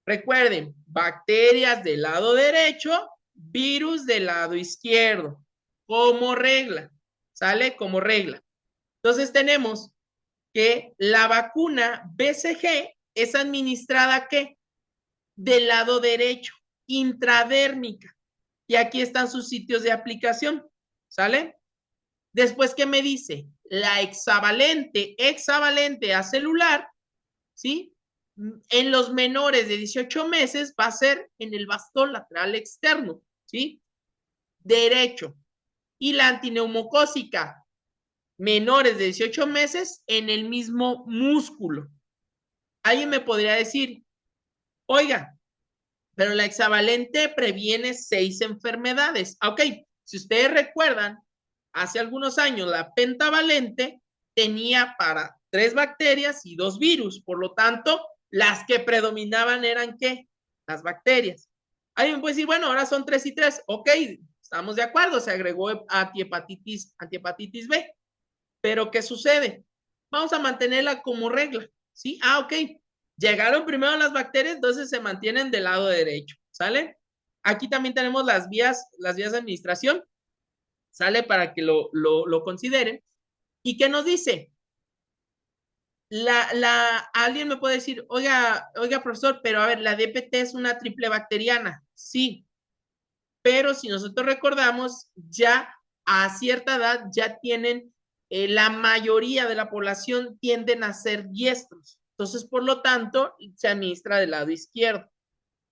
Recuerden, bacterias del lado derecho, virus del lado izquierdo, como regla, ¿sale? Como regla. Entonces tenemos que la vacuna BCG es administrada, ¿qué? Del lado derecho, intradérmica. Y aquí están sus sitios de aplicación, ¿sale? Después, ¿qué me dice? La hexavalente a celular, ¿sí? En los menores de 18 meses va a ser en el bastón lateral externo, ¿sí? Derecho. Y la antineumocócica, menores de 18 meses, en el mismo músculo. Alguien me podría decir, oiga, pero la hexavalente previene 6 enfermedades. Ok, si ustedes recuerdan, hace algunos años la pentavalente tenía para 3 bacterias y 2 virus, por lo tanto, las que predominaban eran ¿qué? Las bacterias. Alguien puede decir, bueno, ahora son 3 y 3. Ok, estamos de acuerdo, se agregó antihepatitis B. Pero ¿qué sucede? Vamos a mantenerla como regla, ¿sí? Ok. Llegaron primero las bacterias, entonces se mantienen del lado derecho, ¿sale? Aquí también tenemos las vías de administración, ¿sale? Para que lo consideren. ¿Y qué nos dice? Alguien me puede decir, oiga, profesor, pero a ver, la DPT es una triple bacteriana. Sí, pero si nosotros recordamos, ya a cierta edad ya tienen, la mayoría de la población tienden a ser diestros. Entonces, por lo tanto, se administra del lado izquierdo,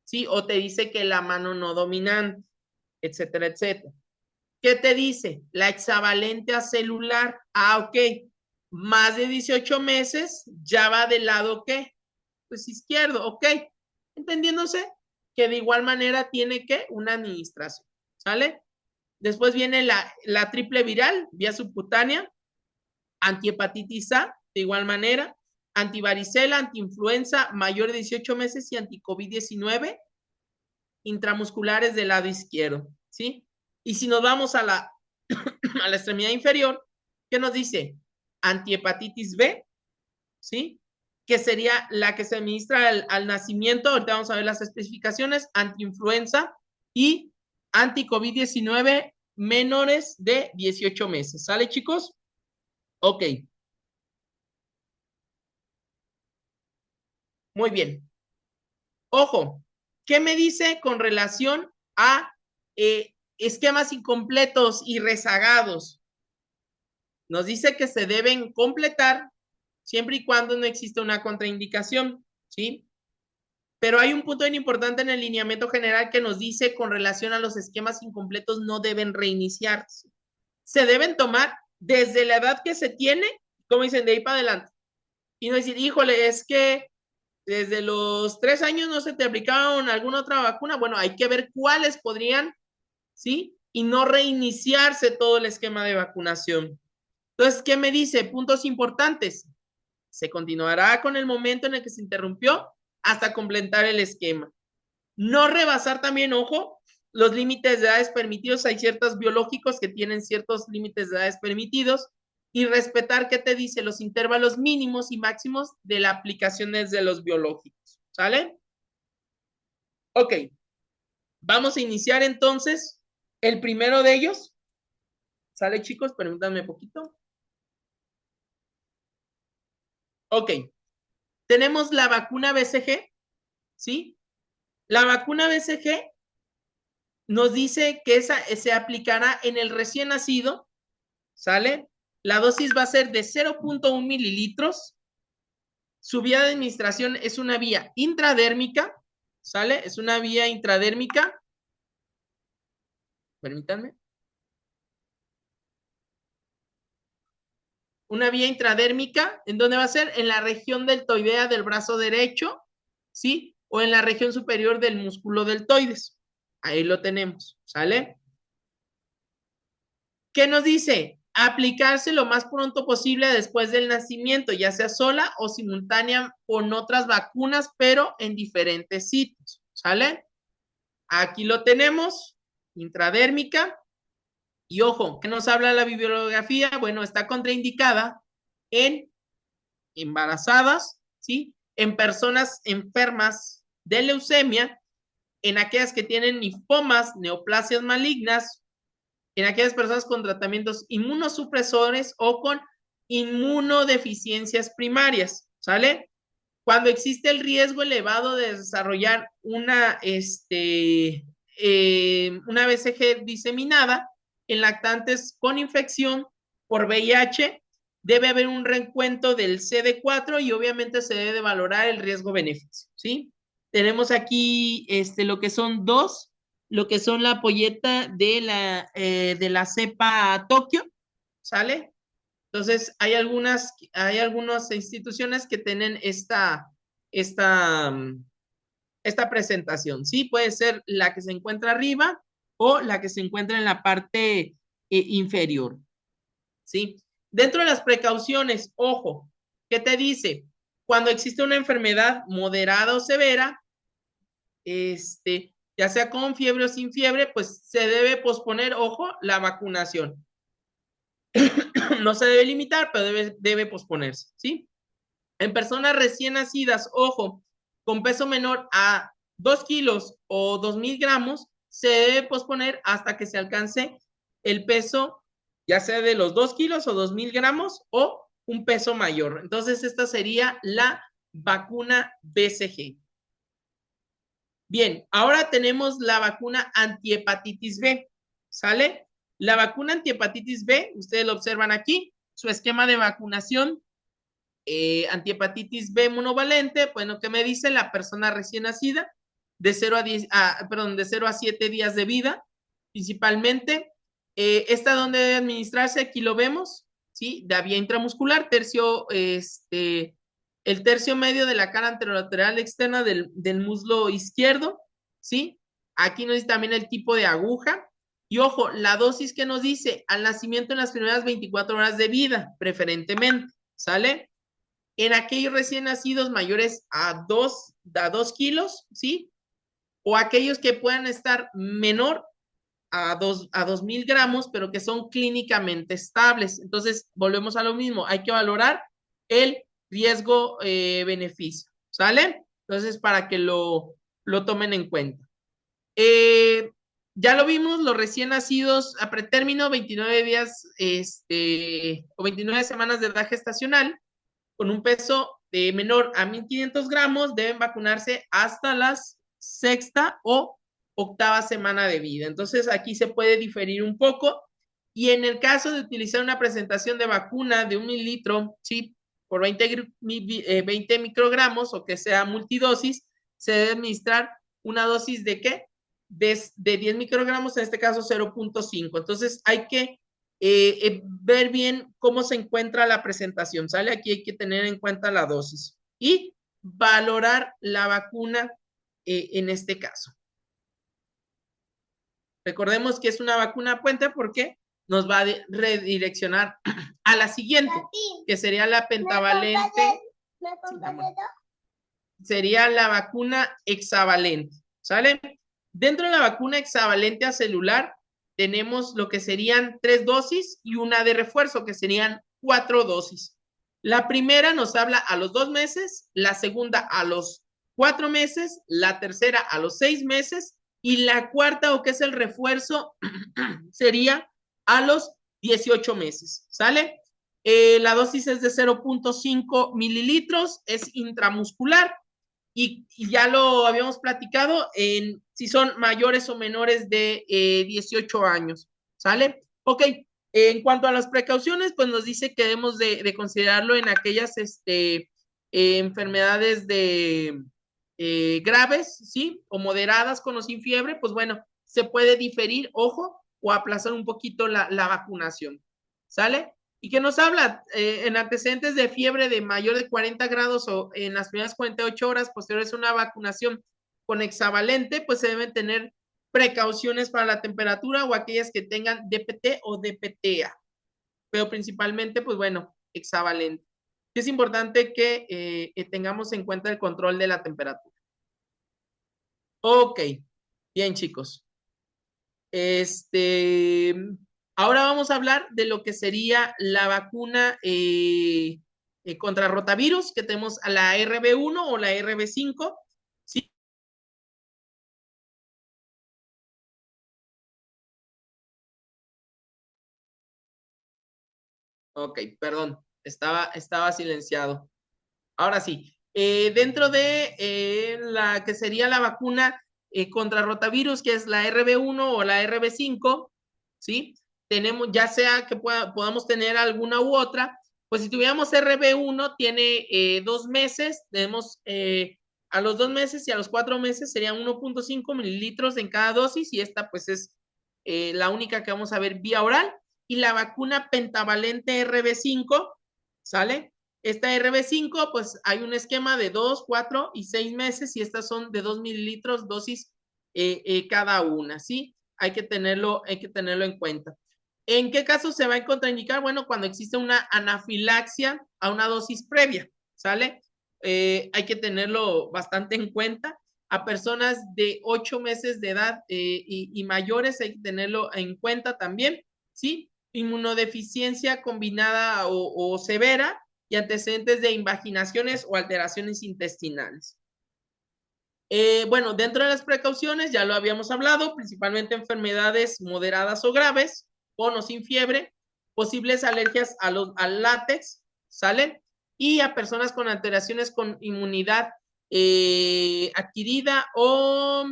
¿sí? O te dice que la mano no dominante, etcétera, etcétera. ¿Qué te dice? La hexavalente a celular. Ah, ok. Más de 18 meses, ya va del lado, ¿qué? Pues izquierdo, ok. Entendiéndose que de igual manera tiene que una administración, ¿sale? Después viene la triple viral, vía subcutánea, antihepatitis A, de igual manera, antivaricela, antiinfluenza, mayor de 18 meses y anticovid-19, intramusculares del lado izquierdo, ¿sí? Y si nos vamos a la extremidad inferior, ¿qué nos dice? Antihepatitis B, ¿sí? Que sería la que se administra al nacimiento, ahorita vamos a ver las especificaciones, antiinfluenza y anti-COVID-19 menores de 18 meses. ¿Sale, chicos? Ok, muy bien. Ojo, ¿qué me dice con relación a esquemas incompletos y rezagados? Nos dice que se deben completar siempre y cuando no exista una contraindicación, ¿sí? Pero hay un punto bien importante en el lineamiento general que nos dice con relación a los esquemas incompletos no deben reiniciarse. Se deben tomar desde la edad que se tiene, como dicen, de ahí para adelante. Y no decir, híjole, es que desde los 3 años no se te aplicaron alguna otra vacuna. Bueno, hay que ver cuáles podrían, ¿sí? Y no reiniciarse todo el esquema de vacunación. Entonces, ¿qué me dice? Puntos importantes. Se continuará con el momento en el que se interrumpió hasta completar el esquema. No rebasar también, ojo, los límites de edades permitidos. Hay ciertos biológicos que tienen ciertos límites de edades permitidos. Y respetar, ¿qué te dice? Los intervalos mínimos y máximos de la aplicación de los biológicos. ¿Sale? Ok. Vamos a iniciar entonces el primero de ellos. ¿Sale, chicos? Permítanme un poquito. Ok. Tenemos la vacuna BCG, ¿sí? La vacuna BCG nos dice que esa se aplicará en el recién nacido, ¿sale? La dosis va a ser de 0.1 mililitros. Su vía de administración es una vía intradérmica, ¿sale? Es una vía intradérmica. Permítanme. Una vía intradérmica, ¿en dónde va a ser? En la región deltoidea del brazo derecho, ¿sí? O en la región superior del músculo deltoides. Ahí lo tenemos, ¿sale? ¿Qué nos dice? Aplicarse lo más pronto posible después del nacimiento, ya sea sola o simultánea con otras vacunas, pero en diferentes sitios, ¿sale? Aquí lo tenemos, intradérmica. Y ojo, ¿qué nos habla la bibliografía? Bueno, está contraindicada en embarazadas, ¿sí? En personas enfermas de leucemia en aquellas que tienen linfomas, neoplasias malignas, en aquellas personas con tratamientos inmunosupresores o con inmunodeficiencias primarias, ¿sale? Cuando existe el riesgo elevado de desarrollar una BCG diseminada en lactantes con infección por VIH, debe haber un reencuentro del CD4 y obviamente se debe de valorar el riesgo-beneficio, ¿sí? Tenemos aquí lo que son dos, lo que son la ampolleta de la cepa Tokio, ¿sale? Entonces, hay algunas instituciones que tienen esta, esta presentación, ¿sí? Puede ser la que se encuentra arriba o la que se encuentra en la parte inferior, ¿sí? Dentro de las precauciones, ojo, ¿qué te dice? Cuando existe una enfermedad moderada o severa, ya sea con fiebre o sin fiebre, pues se debe posponer, ojo, la vacunación. No se debe limitar, pero debe posponerse, ¿sí? En personas recién nacidas, ojo, con peso menor a 2 kilos o 2,000 gramos, se debe posponer hasta que se alcance el peso, ya sea de los 2 kilos o 2,000 gramos o un peso mayor. Entonces, esta sería la vacuna BCG. Bien, ahora tenemos la vacuna antihepatitis B, ¿sale? La vacuna antihepatitis B, ustedes lo observan aquí, su esquema de vacunación, antihepatitis B monovalente, bueno, ¿qué me dice la persona recién nacida? De 0 a 7 días de vida, principalmente. ¿Esta dónde debe administrarse? Aquí lo vemos, ¿sí? De vía intramuscular, el tercio medio de la cara anterolateral externa del muslo izquierdo, ¿sí? Aquí nos dice también el tipo de aguja. Y ojo, la dosis que nos dice al nacimiento en las primeras 24 horas de vida, preferentemente, ¿sale? En aquellos recién nacidos mayores a 2 kilos, ¿sí? O aquellos que puedan estar menor a 2,000 gramos, pero que son clínicamente estables. Entonces, volvemos a lo mismo, hay que valorar el riesgo-beneficio, ¿sale? Entonces, para que lo tomen en cuenta. Ya lo vimos, los recién nacidos a pretérmino, 29 días o 29 semanas de edad gestacional, con un peso menor a 1,500 gramos, deben vacunarse hasta la sexta o octava semana de vida. Entonces, aquí se puede diferir un poco. Y en el caso de utilizar una presentación de vacuna de 1 mililitro, ¿sí? Por 20 microgramos o que sea multidosis, se debe administrar una dosis de ¿qué? De 10 microgramos, en este caso 0,5. Entonces, hay que ver bien cómo se encuentra la presentación, ¿sale? Aquí hay que tener en cuenta la dosis y valorar la vacuna en este caso. Recordemos que es una vacuna puente porque nos va a redireccionar a la siguiente, que sería la pentavalente. Sería la vacuna hexavalente, ¿sale? Dentro de la vacuna hexavalente a celular tenemos lo que serían 3 dosis y una de refuerzo, que serían 4 dosis. La primera nos habla a los 2 meses, la segunda a los 4 meses, la tercera a los 6 meses y la cuarta, o que es el refuerzo, sería a los 18 meses, ¿sale? La dosis es de 0,5 mililitros, es intramuscular y ya lo habíamos platicado en si son mayores o menores de 18 años, ¿sale? Ok, en cuanto a las precauciones, pues nos dice que debemos de considerarlo en aquellas enfermedades graves, ¿sí? O moderadas con o sin fiebre, pues bueno, se puede diferir, ojo, o aplazar un poquito la vacunación, ¿sale? ¿Y qué nos habla? En antecedentes de fiebre de mayor de 40 grados o en las primeras 48 horas posteriores a una vacunación con hexavalente, pues se deben tener precauciones para la temperatura o aquellas que tengan DPT o DPTA. Pero principalmente, pues bueno, hexavalente. Es importante que tengamos en cuenta el control de la temperatura. Ok, bien chicos. Ahora vamos a hablar de lo que sería la vacuna contra rotavirus, que tenemos a la RB1 o la RB5, Ok, perdón, estaba silenciado. Ahora sí, dentro de la que sería la vacuna contra rotavirus, que es la RB1 o la RB5, ¿sí? Tenemos, ya sea que podamos tener alguna u otra, pues si tuviéramos RB1, tiene 2 meses, tenemos a los 2 meses y a los 4 meses serían 1.5 mililitros en cada dosis, y esta pues es la única que vamos a ver vía oral. Y la vacuna pentavalente RB5, ¿sale? Esta RB5, pues hay un esquema de 2, 4 y 6 meses, y estas son de 2 mililitros dosis cada una, ¿sí? Hay que tenerlo en cuenta. ¿En qué caso se va a contraindicar? Bueno, cuando existe una anafilaxia a una dosis previa, ¿sale? Hay que tenerlo bastante en cuenta. A personas de 8 meses de edad y mayores hay que tenerlo en cuenta también, ¿sí? Inmunodeficiencia combinada o severa y antecedentes de invaginaciones o alteraciones intestinales. Bueno, dentro de las precauciones, ya lo habíamos hablado, principalmente enfermedades moderadas o graves, con o sin fiebre, posibles alergias al látex, ¿sale? Y a personas con alteraciones con inmunidad adquirida o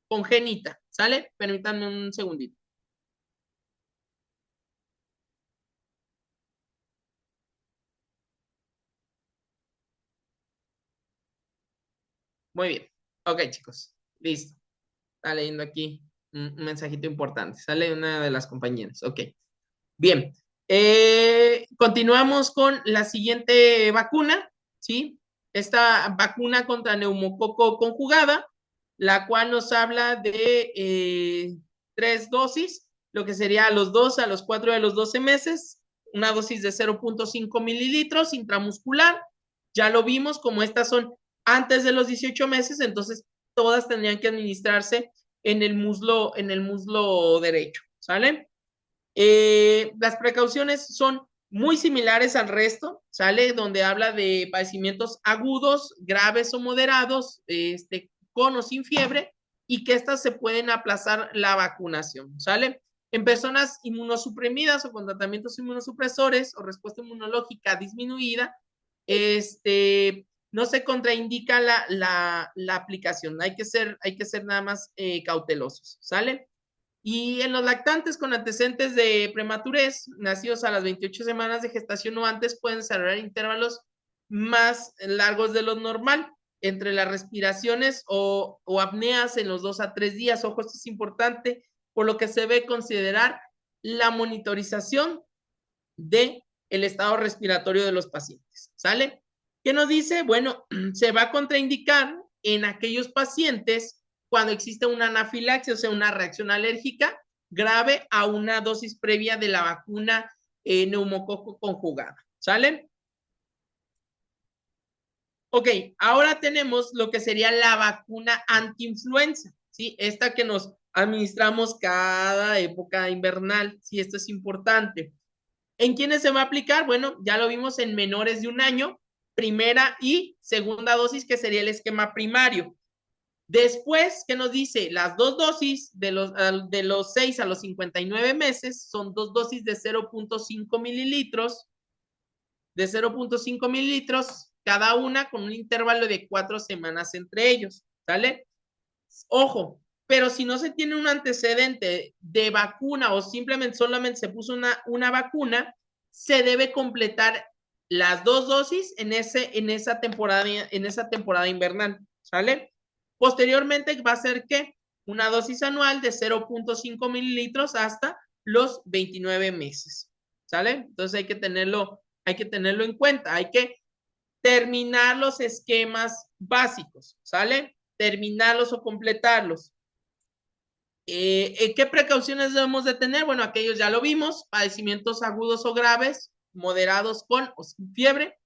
congénita, ¿sale? Permítanme un segundito. Muy bien. Ok, chicos. Listo. Está leyendo aquí un mensajito importante. Sale una de las compañeras. Ok. Bien. Continuamos con la siguiente vacuna, ¿sí? Esta vacuna contra neumococo conjugada, la cual nos habla de 3 dosis, lo que sería a los 2, a los 4 de los 12 meses, una dosis de 0.5 mililitros intramuscular. Ya lo vimos, como estas son antes de los 18 meses, entonces todas tendrían que administrarse en el muslo derecho, ¿sale? Las precauciones son muy similares al resto, ¿sale? Donde habla de padecimientos agudos, graves o moderados, con o sin fiebre, y que estas se pueden aplazar la vacunación, ¿sale? En personas inmunosuprimidas o con tratamientos inmunosupresores o respuesta inmunológica disminuida, no se contraindica la aplicación. Hay que ser nada más cautelosos, ¿sale? Y en los lactantes con antecedentes de prematurez, nacidos a las 28 semanas de gestación o antes, pueden desarrollar intervalos más largos de lo normal entre las respiraciones o apneas en los 2 a 3 días. Ojo, esto es importante, por lo que se debe considerar la monitorización de el estado respiratorio de los pacientes, ¿sale? ¿Qué nos dice? Bueno, se va a contraindicar en aquellos pacientes cuando existe una anafilaxia, o sea, una reacción alérgica grave a una dosis previa de la vacuna neumococo conjugada, ¿sale? Ok, ahora tenemos lo que sería la vacuna antiinfluenza, ¿sí? Esta que nos administramos cada época invernal, sí, esto es importante. ¿En quiénes se va a aplicar? Bueno, ya lo vimos en menores de 1 año, primera y segunda dosis, que sería el esquema primario. Después, ¿qué nos dice? Las 2 dosis de los 6 a los 59 meses son 2 dosis de 0.5 mililitros, cada una con un intervalo de 4 semanas entre ellos, ¿sale? Ojo, pero si no se tiene un antecedente de vacuna o solamente se puso una vacuna, se debe completar las 2 dosis en esa temporada invernal, ¿sale? Posteriormente va a ser que una dosis anual de 0.5 mililitros hasta los 29 meses, ¿sale? Entonces hay que tenerlo en cuenta, hay que terminar los esquemas básicos, ¿sale? Terminarlos o completarlos. ¿Qué precauciones debemos de tener? Bueno, aquellos ya lo vimos, padecimientos agudos o graves, moderados con o sin fiebre,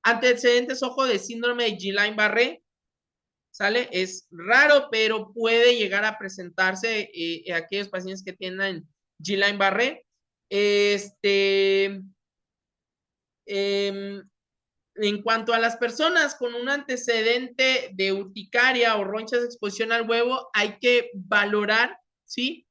antecedentes, ojo, de síndrome de Guillain-Barré, ¿sale? Es raro, pero puede llegar a presentarse aquellos pacientes que tienen Guillain-Barré. En cuanto a las personas con un antecedente de urticaria o ronchas de exposición al huevo, hay que valorar, ¿sí?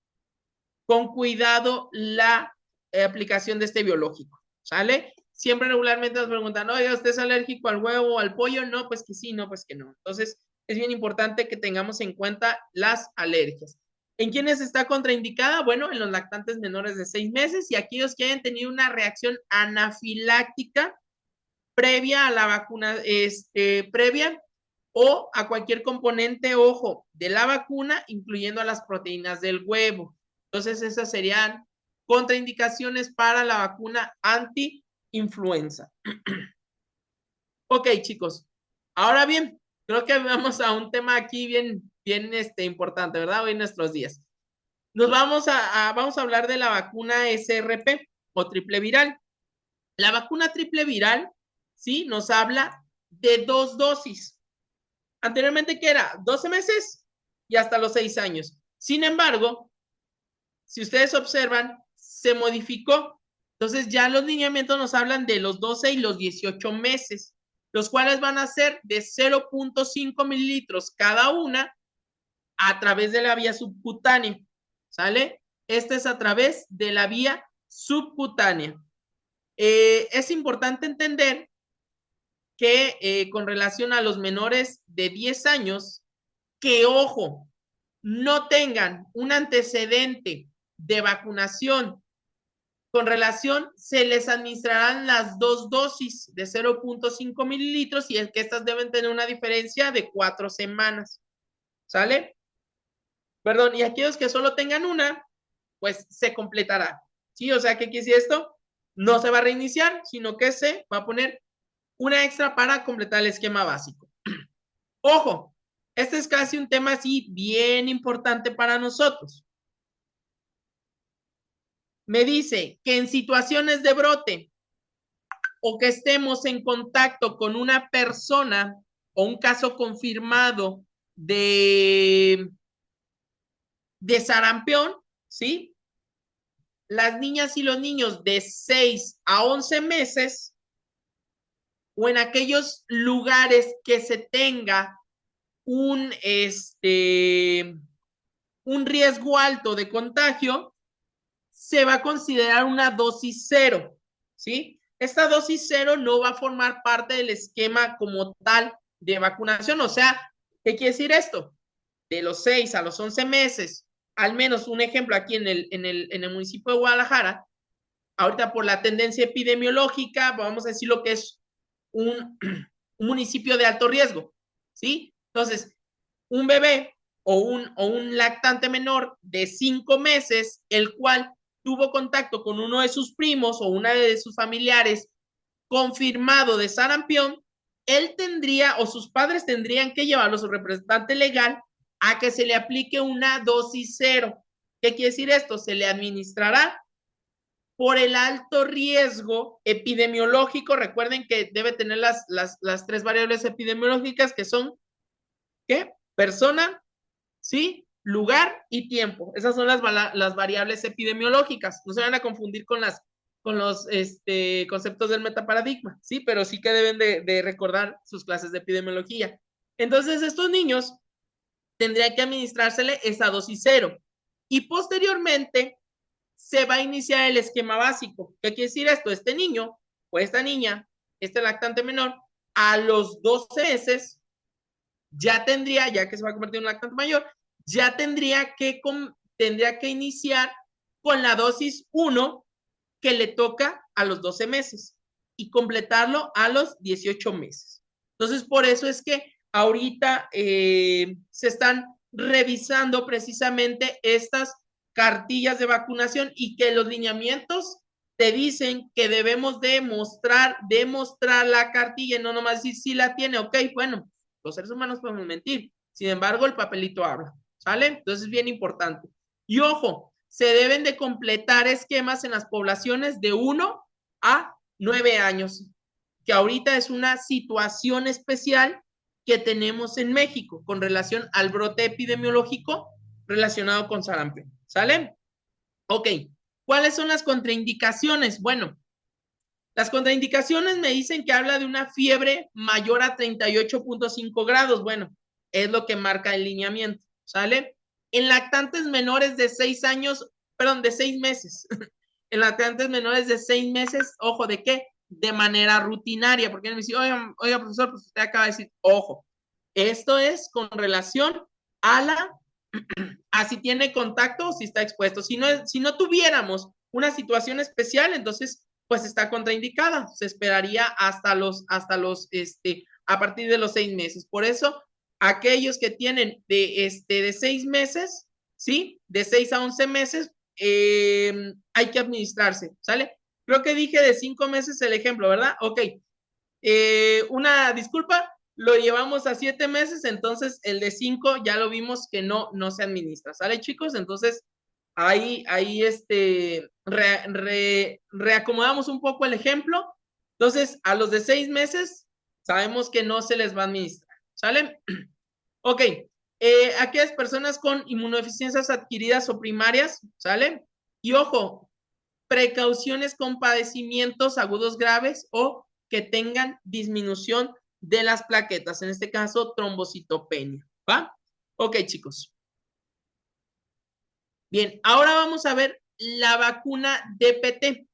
Con cuidado la aplicación de este biológico, ¿sale? Siempre regularmente nos preguntan, oye, ¿usted es alérgico al huevo o al pollo? No, pues que sí, no, pues que no. Entonces, es bien importante que tengamos en cuenta las alergias. ¿En quiénes está contraindicada? Bueno, en los lactantes menores de 6 meses y aquellos que hayan tenido una reacción anafiláctica previa a la vacuna, previa o a cualquier componente, ojo, de la vacuna, incluyendo a las proteínas del huevo. Entonces, esas serían contraindicaciones para la vacuna anti-influenza. Ok, chicos. Ahora bien, creo que vamos a un tema aquí bien, bien importante, ¿verdad? Hoy en nuestros días. Nos vamos a hablar de la vacuna SRP o triple viral. La vacuna triple viral, ¿sí? Nos habla de 2 dosis. Anteriormente, ¿qué era? 12 meses y hasta los 6 años. Sin embargo, si ustedes observan, se modificó. Entonces ya los lineamientos nos hablan de los 12 y los 18 meses, los cuales van a ser de 0.5 mililitros cada una a través de la vía subcutánea. ¿Sale? Este es a través de la vía subcutánea. Es importante entender que con relación a los menores de 10 años, que ojo, no tengan un antecedente de vacunación con relación, se les administrarán las 2 dosis de 0.5 mililitros y es que estas deben tener una diferencia de 4 semanas. ¿Sale? Perdón, y aquellos que solo tengan una, pues se completará. ¿Sí? O sea, ¿qué quiere decir esto? No se va a reiniciar, sino que se va a poner una extra para completar el esquema básico. Ojo, este es casi un tema así bien importante para nosotros. Me dice que en situaciones de brote o que estemos en contacto con una persona o un caso confirmado de sarampión, ¿sí? Las niñas y los niños de 6 a 11 meses o en aquellos lugares que se tenga un, un riesgo alto de contagio, se va a considerar una dosis cero, ¿sí? Esta dosis cero no va a formar parte del esquema como tal de vacunación. O sea, ¿qué quiere decir esto? De los 6 a los 11 meses, al menos un ejemplo aquí en el municipio de Guadalajara, ahorita por la tendencia epidemiológica, vamos a decir lo que es un municipio de alto riesgo, ¿sí? Entonces, un bebé o un lactante menor de 5 meses, el cual tuvo contacto con uno de sus primos o una de sus familiares confirmado de sarampión, él tendría o sus padres tendrían que llevarlo a su representante legal a que se le aplique una dosis cero. ¿Qué quiere decir esto? Se le administrará por el alto riesgo epidemiológico. Recuerden que debe tener las 3 variables epidemiológicas que son, ¿qué? Persona, ¿sí? Lugar y tiempo. Esas son las variables epidemiológicas. No se van a confundir con los conceptos del metaparadigma, ¿sí? Pero sí que deben de recordar sus clases de epidemiología. Entonces, estos niños tendrían que administrársele esa dosis cero. Y posteriormente se va a iniciar el esquema básico. ¿Qué quiere decir esto? Este niño o esta niña, este lactante menor, a los 12 meses ya tendría, ya que se va a convertir en un lactante mayor, ya tendría que iniciar con la dosis 1 que le toca a los 12 meses y completarlo a los 18 meses. Entonces, por eso es que ahorita se están revisando precisamente estas cartillas de vacunación y que los lineamientos te dicen que debemos demostrar la cartilla y no nomás decir si la tiene, ok, bueno, los seres humanos podemos mentir, sin embargo el papelito habla, ¿sale? Entonces es bien importante. Y ojo, se deben de completar esquemas en las poblaciones de 1 a 9 años, que ahorita es una situación especial que tenemos en México con relación al brote epidemiológico relacionado con sarampión. ¿Sale? Ok. ¿Cuáles son las contraindicaciones? Bueno, las contraindicaciones me dicen que habla de una fiebre mayor a 38.5 grados. Bueno, es lo que marca el lineamiento. ¿Sale? En lactantes menores de 6 años, perdón, de 6 meses. en lactantes menores de 6 meses, ojo, ¿de qué? De manera rutinaria, porque me dice, oiga, profesor, pues usted acaba de decir, ojo, esto es con relación a a si tiene contacto o si está expuesto. Si no tuviéramos una situación especial, entonces, pues está contraindicada. Se esperaría a partir de los 6 meses. Por eso, aquellos que tienen de 6 meses, ¿sí? De 6 a 11 meses, hay que administrarse, ¿sale? Creo que dije de 5 meses el ejemplo, ¿verdad? Ok. Una disculpa, lo llevamos a 7 meses, entonces el de 5 ya lo vimos que no se administra, ¿sale, chicos? Entonces, ahí reacomodamos un poco el ejemplo. Entonces, a los de 6 meses, sabemos que no se les va a administrar, ¿sale? Ok, aquellas personas con inmunodeficiencias adquiridas o primarias, ¿sale? Y ojo, precauciones con padecimientos agudos graves o que tengan disminución de las plaquetas, en este caso trombocitopenia, ¿va? Ok, chicos. Bien, ahora vamos a ver la vacuna DPT.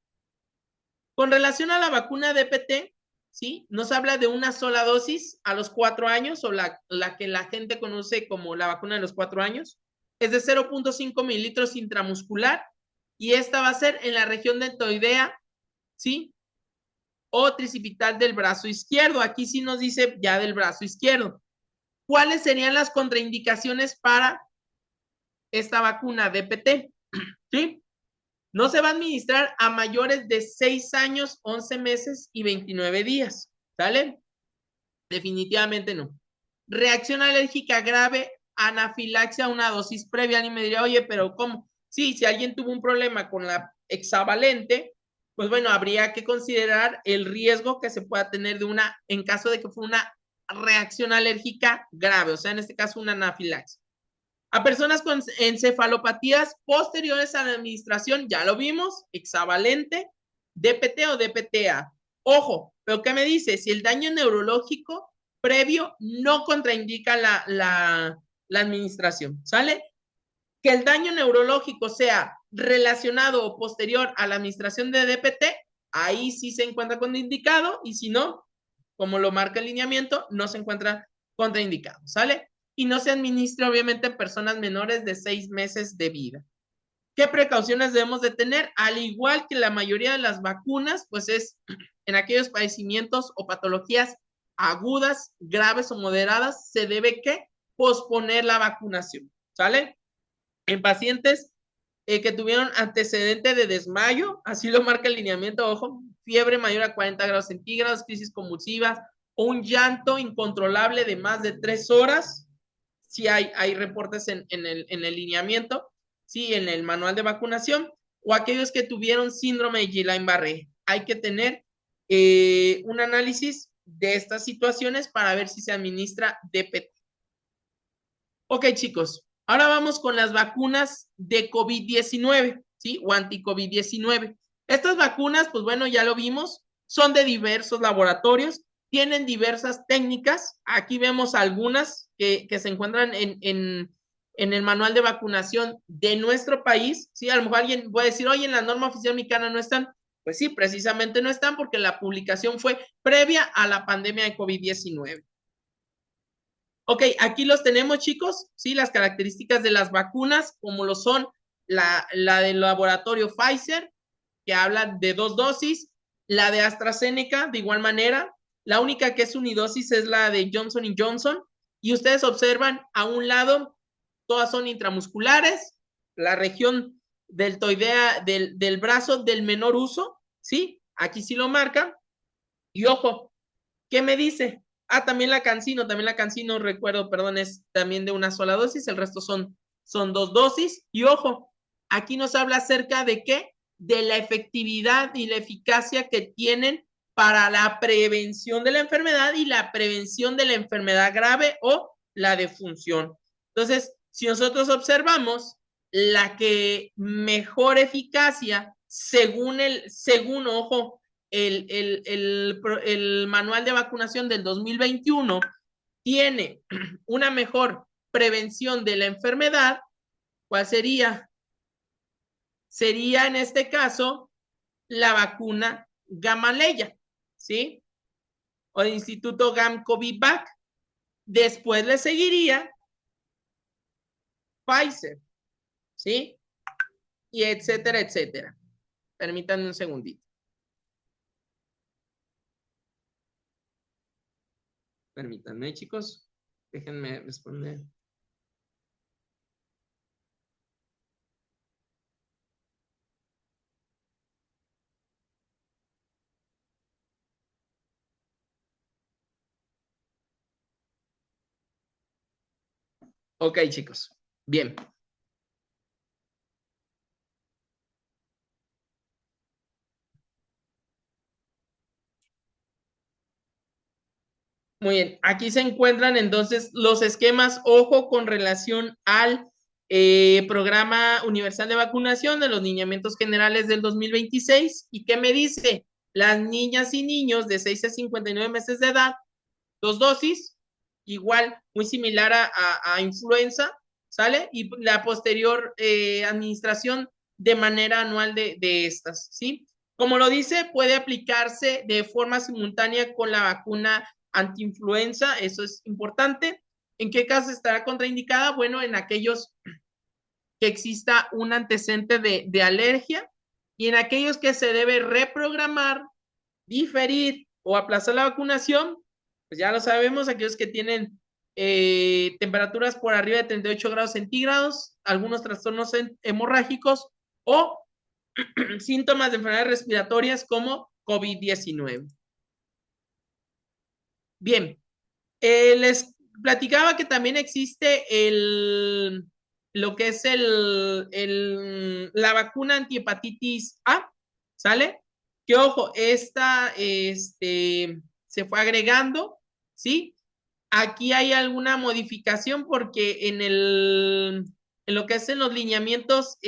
Con relación a la vacuna DPT, ¿sí? Nos habla de una sola dosis a los 4 años, o la que la gente conoce como la vacuna de los 4 años. Es de 0.5 mililitros intramuscular y esta va a ser en la región deltoidea, ¿sí? O tricipital del brazo izquierdo. Aquí sí nos dice ya del brazo izquierdo. ¿Cuáles serían las contraindicaciones para esta vacuna DPT? ¿Sí? No se va a administrar a mayores de 6 años, 11 meses y 29 días. ¿Sale? Definitivamente no. Reacción alérgica grave, anafilaxia a una dosis previa. Alguien me diría, oye, pero ¿cómo? Sí, si alguien tuvo un problema con la hexavalente, pues bueno, habría que considerar el riesgo que se pueda tener en caso de que fue una reacción alérgica grave, o sea, en este caso una anafilaxia. A personas con encefalopatías posteriores a la administración, ya lo vimos, hexavalente, DPT o DPTA. Ojo, pero ¿qué me dice? Si el daño neurológico previo no contraindica la administración, ¿sale? Que el daño neurológico sea relacionado o posterior a la administración de DPT, ahí sí se encuentra contraindicado, y si no, como lo marca el lineamiento, no se encuentra contraindicado, ¿sale? Y no se administra obviamente en personas menores de 6 meses de vida. ¿Qué precauciones debemos de tener? Al igual que la mayoría de las vacunas, pues es en aquellos padecimientos o patologías agudas, graves o moderadas, se debe que posponer la vacunación, ¿sale? En pacientes que tuvieron antecedente de desmayo, así lo marca el lineamiento, ojo, fiebre mayor a 40 grados centígrados, crisis convulsivas, o un llanto incontrolable de más de 3 horas, si hay reportes en el lineamiento, sí, en el manual de vacunación, o aquellos que tuvieron síndrome de Guillain-Barré. Hay que tener un análisis de estas situaciones para ver si se administra DPT. Ok, chicos, ahora vamos con las vacunas de COVID-19, ¿sí? O anti-COVID-19. Estas vacunas, pues bueno, ya lo vimos, son de diversos laboratorios, tienen diversas técnicas. Aquí vemos algunas que se encuentran en el manual de vacunación de nuestro país, ¿sí? A lo mejor alguien puede decir, oye, en la norma oficial mexicana no están. Pues sí, precisamente no están porque la publicación fue previa a la pandemia de COVID-19. Ok, aquí los tenemos, chicos, ¿sí? Las características de las vacunas, como lo son la del laboratorio Pfizer, que habla de 2 dosis, la de AstraZeneca, de igual manera, la única que es unidosis es la de Johnson Johnson, y ustedes observan a un lado, todas son intramusculares, la región deltoidea del brazo del menor uso, ¿sí? Aquí sí lo marca, y ojo, ¿qué me dice? Ah, también la cancino, recuerdo, perdón, es también de una sola dosis, el resto son 2 dosis. Y ojo, aquí nos habla acerca de qué, de la efectividad y la eficacia que tienen para la prevención de la enfermedad y la prevención de la enfermedad grave o la defunción. Entonces, si nosotros observamos la que mejor eficacia, según ojo, el manual de vacunación del 2021 tiene una mejor prevención de la enfermedad, ¿cuál sería? sería en este caso la vacuna Gamaleya, ¿sí? O el Instituto Gamcovivac. Después le seguiría Pfizer, ¿sí? Y etcétera, etcétera. Permítanme un segundito. Permítanme, chicos. Déjenme responder. Ok, chicos. Bien. Muy bien. Aquí se encuentran entonces los esquemas, ojo, con relación al Programa Universal de Vacunación de los Lineamientos Generales del 2026. ¿Y qué me dice? Las niñas y niños de 6 a 59 meses de edad, 2 dosis, igual, muy similar a influenza, ¿sale? Y la posterior administración de manera anual de estas, ¿sí? Como lo dice, puede aplicarse de forma simultánea con la vacuna antiinfluenza, eso es importante. ¿En qué caso estará contraindicada? Bueno, en aquellos que exista un antecedente de alergia y en aquellos que se debe reprogramar, diferir o aplazar la vacunación, pues ya lo sabemos, aquellos que tienen temperaturas por arriba de 38 grados centígrados, algunos trastornos hemorrágicos o síntomas de enfermedades respiratorias como COVID-19. Bien, les platicaba que también existe lo que es la vacuna antihepatitis A, ¿sale? Que ojo, esta se fue agregando, ¿sí? Aquí hay alguna modificación porque en lo que es en los lineamientos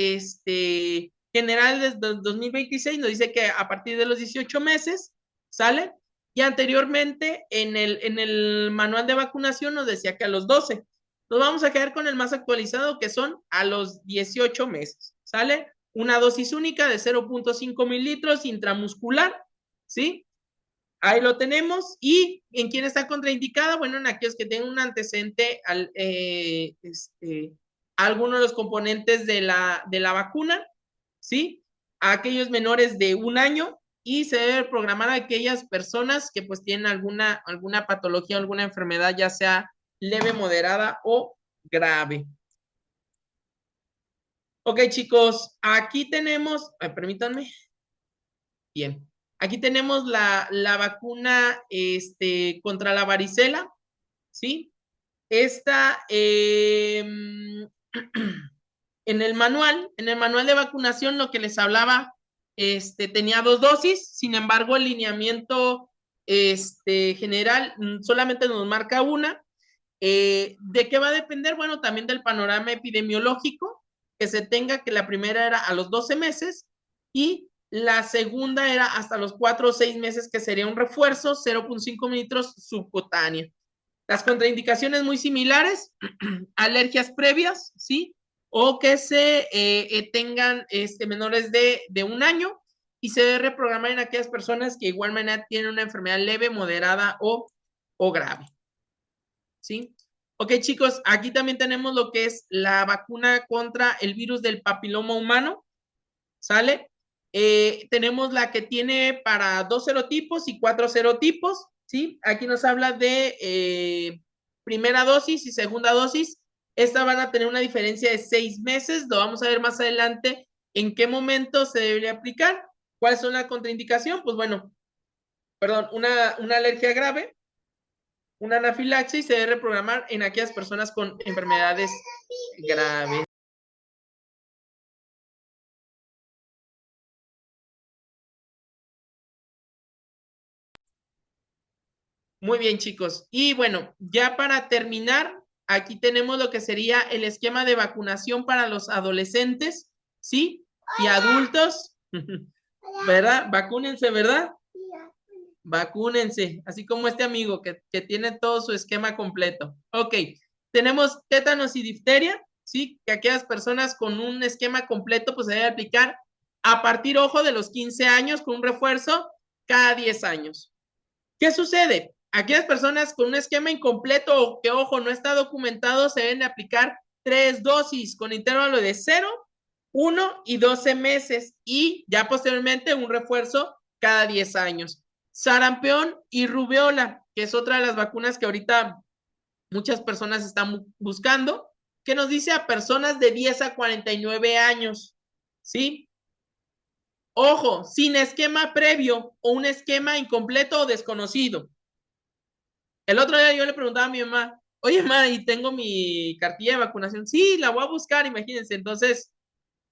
generales del 2026 nos dice que a partir de los 18 meses, ¿sale? Y anteriormente en el manual de vacunación nos decía que a los 12. Nos vamos a quedar con el más actualizado que son a los 18 meses, ¿sale? Una dosis única de 0.5 mililitros intramuscular, ¿sí? Ahí lo tenemos. ¿Y en quién está contraindicada? Bueno, en aquellos que tengan un antecedente alguno de los componentes de la vacuna, ¿sí? A aquellos menores de 1 año y se debe programar a aquellas personas que pues tienen alguna patología, alguna enfermedad, ya sea leve, moderada o grave. Ok, chicos, aquí tenemos, permítanme. Bien. Aquí tenemos la vacuna contra la varicela, ¿sí? Esta, en el manual de vacunación, lo que les hablaba, tenía 2 dosis, sin embargo, el lineamiento general solamente nos marca una. ¿De qué va a depender? Bueno, también del panorama epidemiológico, que se tenga, que la primera era a los 12 meses y la segunda era hasta los 4 o 6 meses, que sería un refuerzo, 0.5 mililitros subcutáneo. Las contraindicaciones muy similares, alergias previas, ¿sí? O que se tengan menores de 1 año y se debe reprogramar en aquellas personas que igual manera tienen una enfermedad leve, moderada o grave. ¿Sí? Ok, chicos, aquí también tenemos lo que es la vacuna contra el virus del papiloma humano, ¿sale? Tenemos la que tiene para 2 serotipos y 4 serotipos, ¿sí? Aquí nos habla de primera dosis y segunda dosis. Estas van a tener una diferencia de 6 meses. Lo vamos a ver más adelante en qué momento se debería aplicar. ¿Cuál son la contraindicación? Pues bueno, perdón, una alergia grave, una anafilaxis, se debe reprogramar en aquellas personas con enfermedades graves. Muy bien, chicos. Y bueno, ya para terminar, aquí tenemos lo que sería el esquema de vacunación para los adolescentes, ¿sí? Y adultos, ¿verdad? Vacúnense, ¿verdad? Vacúnense, así como este amigo que tiene todo su esquema completo. Ok, tenemos tétanos y difteria, ¿sí? Que aquellas personas con un esquema completo, pues se debe aplicar a partir, ojo, de los 15 años con un refuerzo cada 10 años. ¿Qué sucede? Aquellas personas con un esquema incompleto o que, ojo, no está documentado, se deben de aplicar 3 dosis con intervalo de 0, 1 y 12 meses y ya posteriormente un refuerzo cada 10 años. Sarampión y rubiola, que es otra de las vacunas que ahorita muchas personas están buscando, que nos dice a personas de 10 a 49 años, ¿sí? Ojo, sin esquema previo o un esquema incompleto o desconocido. El otro día yo le preguntaba a mi mamá, oye, mamá, ¿y tengo mi cartilla de vacunación? Sí, la voy a buscar, imagínense. Entonces,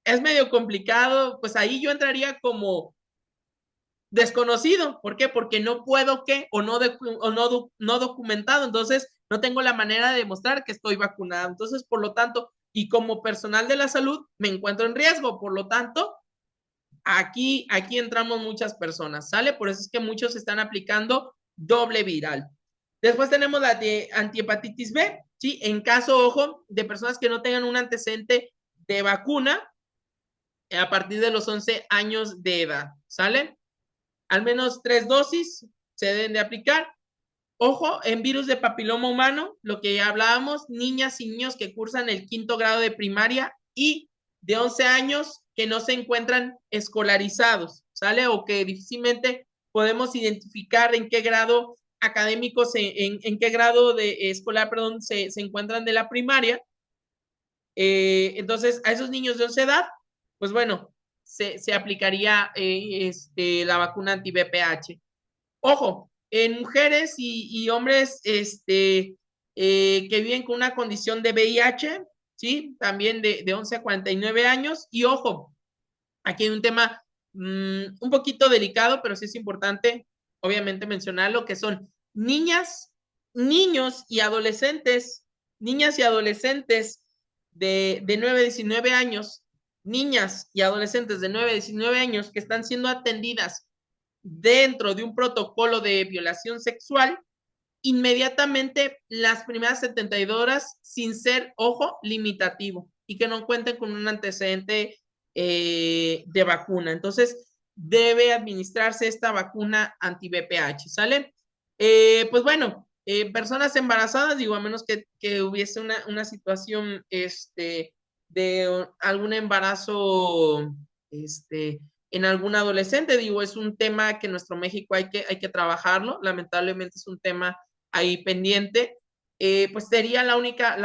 es medio complicado, pues ahí yo entraría como desconocido. ¿Por qué? Porque no puedo qué o no documentado. Entonces, no tengo la manera de demostrar que estoy vacunado. Entonces, por lo tanto, y como personal de la salud, me encuentro en riesgo. Por lo tanto, aquí entramos muchas personas, ¿sale? Por eso es que muchos están aplicando doble viral. Después tenemos la de antihepatitis B, ¿sí? En caso, ojo, de personas que no tengan un antecedente de vacuna a partir de los 11 años de edad, ¿sale? Al menos 3 dosis se deben de aplicar. Ojo, en virus de papiloma humano, lo que ya hablábamos, niñas y niños que cursan el 5º grado de primaria y de 11 años que no se encuentran escolarizados, ¿sale? O que difícilmente podemos identificar en qué grado académico, en qué grado de escolar, perdón, se encuentran de la primaria. Entonces, a esos niños de 11 edad, pues bueno, se aplicaría la vacuna anti-BPH. Ojo, en mujeres y hombres que viven con una condición de VIH, ¿sí? También de 11 a 49 años. Y ojo, aquí hay un tema un poquito delicado, pero sí es importante, obviamente, mencionarlo, que son niñas, niñas y adolescentes de 9 a 19 años, niñas y adolescentes de 9 a 19 años que están siendo atendidas dentro de un protocolo de violación sexual, inmediatamente las primeras 72 horas sin ser, ojo, limitativo y que no cuenten con un antecedente de vacuna. Entonces, debe administrarse esta vacuna anti-BPH, ¿sale? Pues bueno, personas embarazadas, digo, a menos que hubiese una situación de algún embarazo en algún adolescente, digo, es un tema que en nuestro México hay que trabajarlo, lamentablemente es un tema ahí pendiente, pues sería la única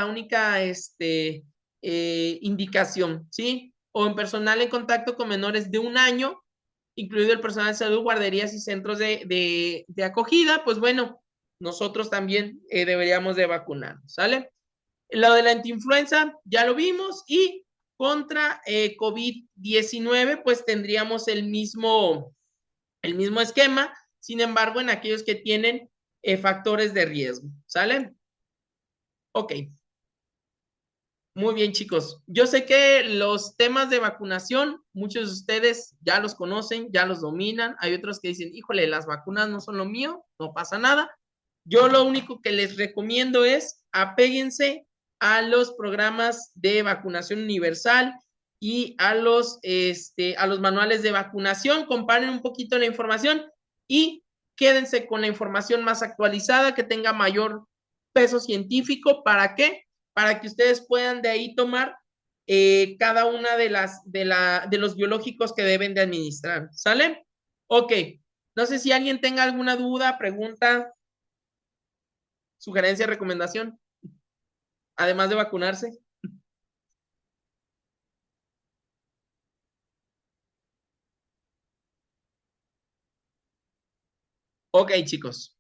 indicación, ¿sí? O en personal en contacto con menores de 1 año, incluido el personal de salud, guarderías y centros de acogida, pues bueno, nosotros también deberíamos de vacunarnos, ¿sale? Lo de la antiinfluenza ya lo vimos y contra COVID-19 pues tendríamos el mismo esquema, sin embargo en aquellos que tienen factores de riesgo, ¿sale? Ok, muy bien chicos. Yo sé que los temas de vacunación, muchos de ustedes ya los conocen, ya los dominan, hay otros que dicen, híjole, las vacunas no son lo mío, no pasa nada. Yo lo único que les recomiendo es apéguense a los programas de vacunación universal y a los manuales de vacunación, comparen un poquito la información y quédense con la información más actualizada, que tenga mayor peso científico. ¿Para qué? Para que ustedes puedan de ahí tomar cada una de los biológicos que deben de administrar. ¿Sale? Ok. No sé si alguien tenga alguna duda, pregunta, sugerencia, recomendación, además de vacunarse. Ok, chicos.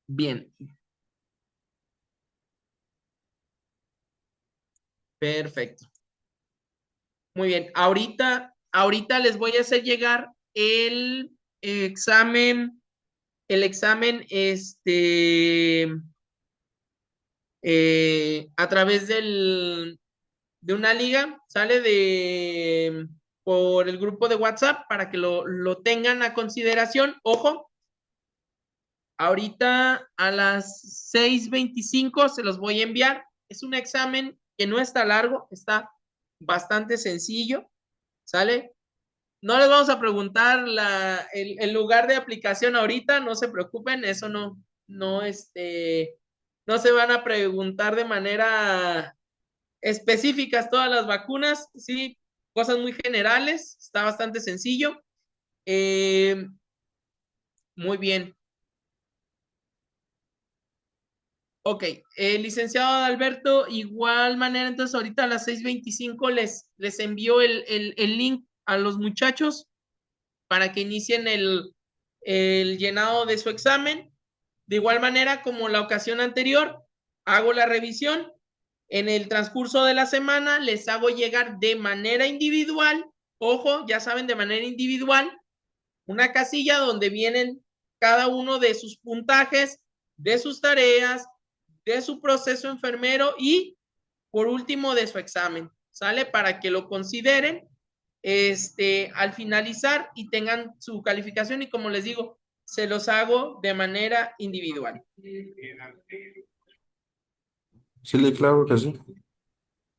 Bien, perfecto. Muy bien. Ahorita les voy a hacer llegar el examen, a través de una liga, sale por el grupo de WhatsApp para que lo tengan a consideración. Ojo, ahorita a las 6:25 se los voy a enviar. Es un examen que no está largo, está bastante sencillo, ¿sale? No les vamos a preguntar el lugar de aplicación ahorita, no se preocupen, eso no se van a preguntar de manera específicas todas las vacunas, sí, cosas muy generales, está bastante sencillo. Muy bien. Ok, licenciado Alberto, igual manera, entonces ahorita a las 6:25 les envío el link a los muchachos para que inicien el llenado de su examen. De igual manera, como la ocasión anterior, hago la revisión. En el transcurso de la semana les hago llegar de manera individual, ojo, ya saben, de manera individual, una casilla donde vienen cada uno de sus puntajes, de sus tareas, de su proceso enfermero y, por último, de su examen. ¿Sale? Para que lo consideren al finalizar y tengan su calificación y como les digo, se los hago de manera individual. Sí, claro que sí.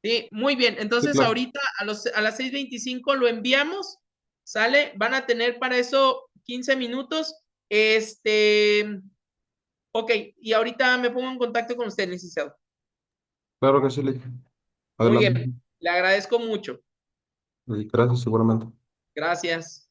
Sí, muy bien. Sí, Entonces claro. ahorita a las 6:25 lo enviamos, ¿sale? Van a tener para eso 15 minutos. Ok, y ahorita me pongo en contacto con usted, licenciado. Claro que sí, Lick. Muy Adelante. bien, le agradezco mucho. Lick, gracias, seguramente. Gracias.